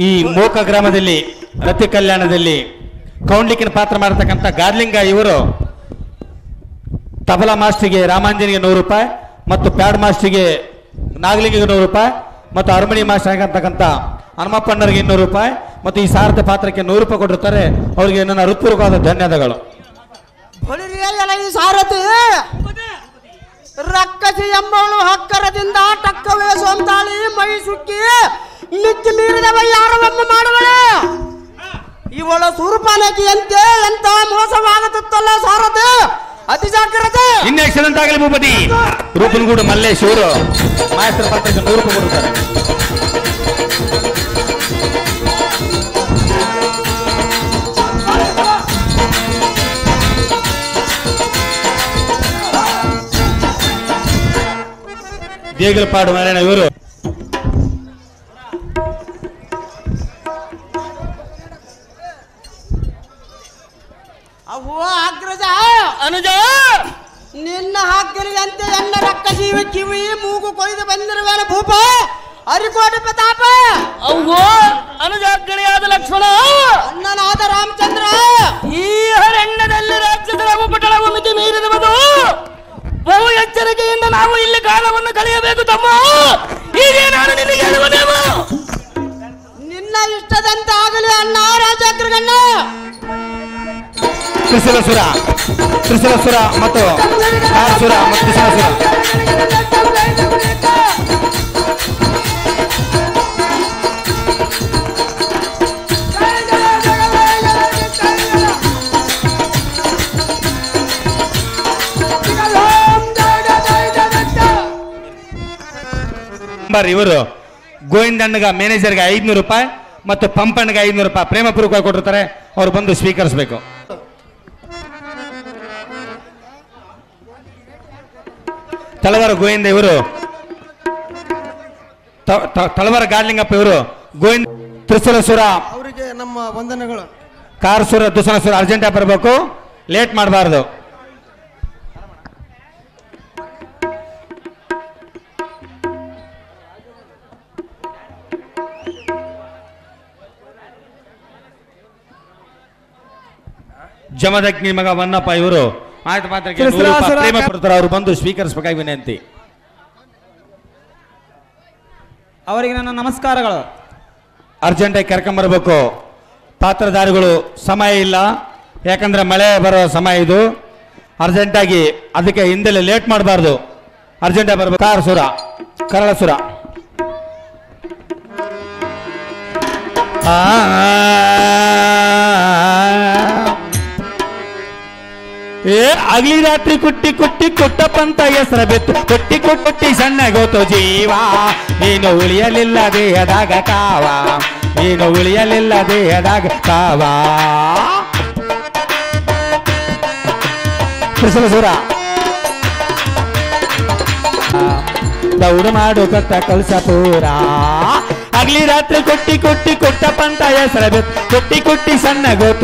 ಈ ಮೋಕ ಗ್ರಾಮದಲ್ಲಿ ರತಿ ಕಲ್ಯಾಣದಲ್ಲಿ ಕೌಂಡ್ಲಿಕ್ಕಿನ ಪಾತ್ರ ಮಾಡತಕ್ಕಂಥ ಗಾರ್ಲಿಂಗ ಇವರು ತಬಲಾ ಮಾಸ್ಟರ್ಗೆ ರಾಮಾಂಜನಿಗೆ 100 ರೂಪಾಯಿ ಮತ್ತು ಪ್ಯಾಡ್ ಮಾಸ್ಟರ್ಗೆ ನಾಗಲಿಂಗಿಗೆ 100 ರೂಪಾಯಿ ಮತ್ತು ಅರಮಣಿ ಮಾಸ್ಟರ್ ಆಗಿರ್ತಕ್ಕಂಥ ಹನುಮಪ್ಪಣ್ಣರಿಗೆ 200 ರೂಪಾಯಿ ಮತ್ತು ಈ ಸಾರಥಿ ಪಾತ್ರಕ್ಕೆ 100 ರೂಪಾಯಿ ಕೊಟ್ಟಿರ್ತಾರೆ. ಅವರಿಗೆ ನನ್ನ ಹೃತ್ಪೂರ್ವಕವಾದ ಧನ್ಯವಾದಗಳು. ಈ ಸಾರಥಿ ರಕ್ಕಸಿ ಎಂಬವಳು ಹಕ್ಕರದಿಂದ ಟಕ್ಕವೇ ಸೋಂತಾಳಿ ಮೈ ಸುಕ್ಕಿ ಮಿಕ್ಕಿ ಮೀರಿದವ ಯಾರವಮ್ಮ ಮಾಡುವಳು. ಇವಳ ಸುರುಪಾನಕಿಯಂತೆ ಎಂತ ಮೋಸವಾಗುತ್ತಲ್ಲ ಸಾರಥಿ, ಅತಿ ಜಾಗ್ರತೆ. ಇನ್ನ ಎಕ್ಸಲೆಂಟ್ ಭೂಪತಿ. ರೂಪನಗೂಡು ಮಲ್ಲೇಶ್ ಇವರು ಮಾಸ್ಟರ್ ಪಾತ್ರಕ್ಕೆ 100 ರೂಪಾಯಿ ಕೊಡುತ್ತಾರೆ. ದೇಗಲಪಾಡು ನಾರಾಯಣ ಇವರು ಅವ್ವ ಅಗ್ರಜ ಅನುಜ ನಿನ್ನ ಹಾಕಿರಿಯಂತೆ ಎಲ್ಲ ರಕ್ಕ ಜೀವಿ ಕಿವಿ ಮೂಗು ಕೊಯ್ದು ಬಂದಿರುವನು ಭೂಪ ಅರಿಕೋಟಿ ಪ್ರತಾಪ. ಅವ್ವೋ ಅನುಜಾಗ್ರಣಿಯಾದ ಲಕ್ಷ್ಮಣ, ಅಣ್ಣನಾದ ರಾಮಚಂದ್ರ, ಈ ಹರಣ್ಯದಲ್ಲಿ ರಾಜ್ಯದ ರಘುಪಟಳವು ಮಿತಿ ಮೀರಿರುವುದು. ಬಹು ಎಚ್ಚರಿಕೆಯಿಂದ ನಾವು ಇಲ್ಲಿ ಕಾಲವನ್ನು ಕಳೆಯಬೇಕು ತಮ್ಮ. ಹೀಗೆ ನಾನು ನಿನಗೆ ಹೇಳುವುದೇನು? ನಿನ್ನ ಇಷ್ಟದಂತೆ ಆಗಲಿ ಅಣ್ಣ ರಾಜಾಗ್ರಗಣ್ಣ. ತ್ರಿಶೂಲಸುರ ಮತ್ತು ಕಾರ್ಸುರ ಮತ್ತು ದುಸನಸುರ. ಇವರು ಗೋವಿಂದಣ್ಣಗ ಮ್ಯಾನೇಜರ್ಗೆ 500 ರೂಪಾಯಿ ಮತ್ತು ಪಂಪಣ್ಣಗೆ 500 ರೂಪಾಯಿ ಪ್ರೇಮಪೂರ್ವಕವಾಗಿ ಕೊಟ್ಟಿರ್ತಾರೆ. ಅವ್ರು ಬಂದು ಸ್ವೀಕರಿಸಬೇಕು. ತಳವಾರ ಗೋವಿಂದ ಇವರು, ತಳವಾರ ಗಾರ್ಲಿಂಗಪ್ಪ ಇವರು ಗೋವಿಂದ. ತ್ರಿಶೂಲಸುರ ಅವರಿಗೆ ನಮ್ಮ ವಂದನೆಗಳು. ಕಾರ್ಸುರ ದುಸನಸುರ ಅರ್ಜೆಂಟಾಗಿ ಬರಬೇಕು, ಲೇಟ್ ಮಾಡಬಾರ್ದು. ಜಮದಗ್ನಿ ಮಗ ವನ್ನಪ್ಪ ಇವರು ಆಯ್ತು ಪಾತ್ರಕ್ಕೆ 100 ರೂಪಾಯಿ ಪ್ರೇಮ ಕೊಡ್ತಾರೆ. ಅವರು ಬಂದು ಸ್ವೀಕರಿಸಬೇಕಾಗಿ ವಿನಂತಿ. ಅವರಿಗೆ ನನ್ನ ನಮಸ್ಕಾರಗಳು. ಅರ್ಜೆಂಟಾಗಿ ಕರ್ಕೊಂಬರ್ಬೇಕು ಪಾತ್ರಧಾರಿಗಳು. ಸಮಯ ಇಲ್ಲ, ಯಾಕಂದ್ರೆ ಮಳೆ ಬರೋ ಸಮಯ ಇದು. ಅರ್ಜೆಂಟಾಗಿ ಅದಕ್ಕೆ ಹಿಂದೆಲ್ಲ ಲೇಟ್ ಮಾಡಬಾರ್ದು, ಅರ್ಜೆಂಟಾಗಿ ಬರ್ಬೇಕು. ಕಾರ್ಸುರ, ಕರಳಸುರ. ಅಗ್ಲಿ ರಾತ್ರಿ ಕುಟ್ಟಿ ಕುಟ್ಟಿ ಕುಟ್ಟಪ್ಪಂತ ಹೆಸರ ಬಿತ್ತು ಕುಟ್ಟಿ ಕುಟ್ಟಿ ಸಣ್ಣಗೋತು ಜೀವ ನೀನು ಉಳಿಯಲಿಲ್ಲ ದೇಹದಾಗ ಕಾವ ನೀನು ಉಳಿಯಲಿಲ್ಲ ದೇಹದಾಗ ಕಾವ ಕೃಷ್ಣಸೂರ ದೌಡು ಮಾಡು ಕೊತ್ತ ಕಲ್ಸ ಪೂರ ಅಗ್ಲಿ ರಾತ್ರಿ ಕುಟ್ಟಿ ಕುಟ್ಟಿ ಕುಟ್ಟಪ್ಪಂತ ಹೆಸರ ಬಿತ್ತು ಕುಟ್ಟಿ ಕುಟ್ಟಿ ಸಣ್ಣಗೋತು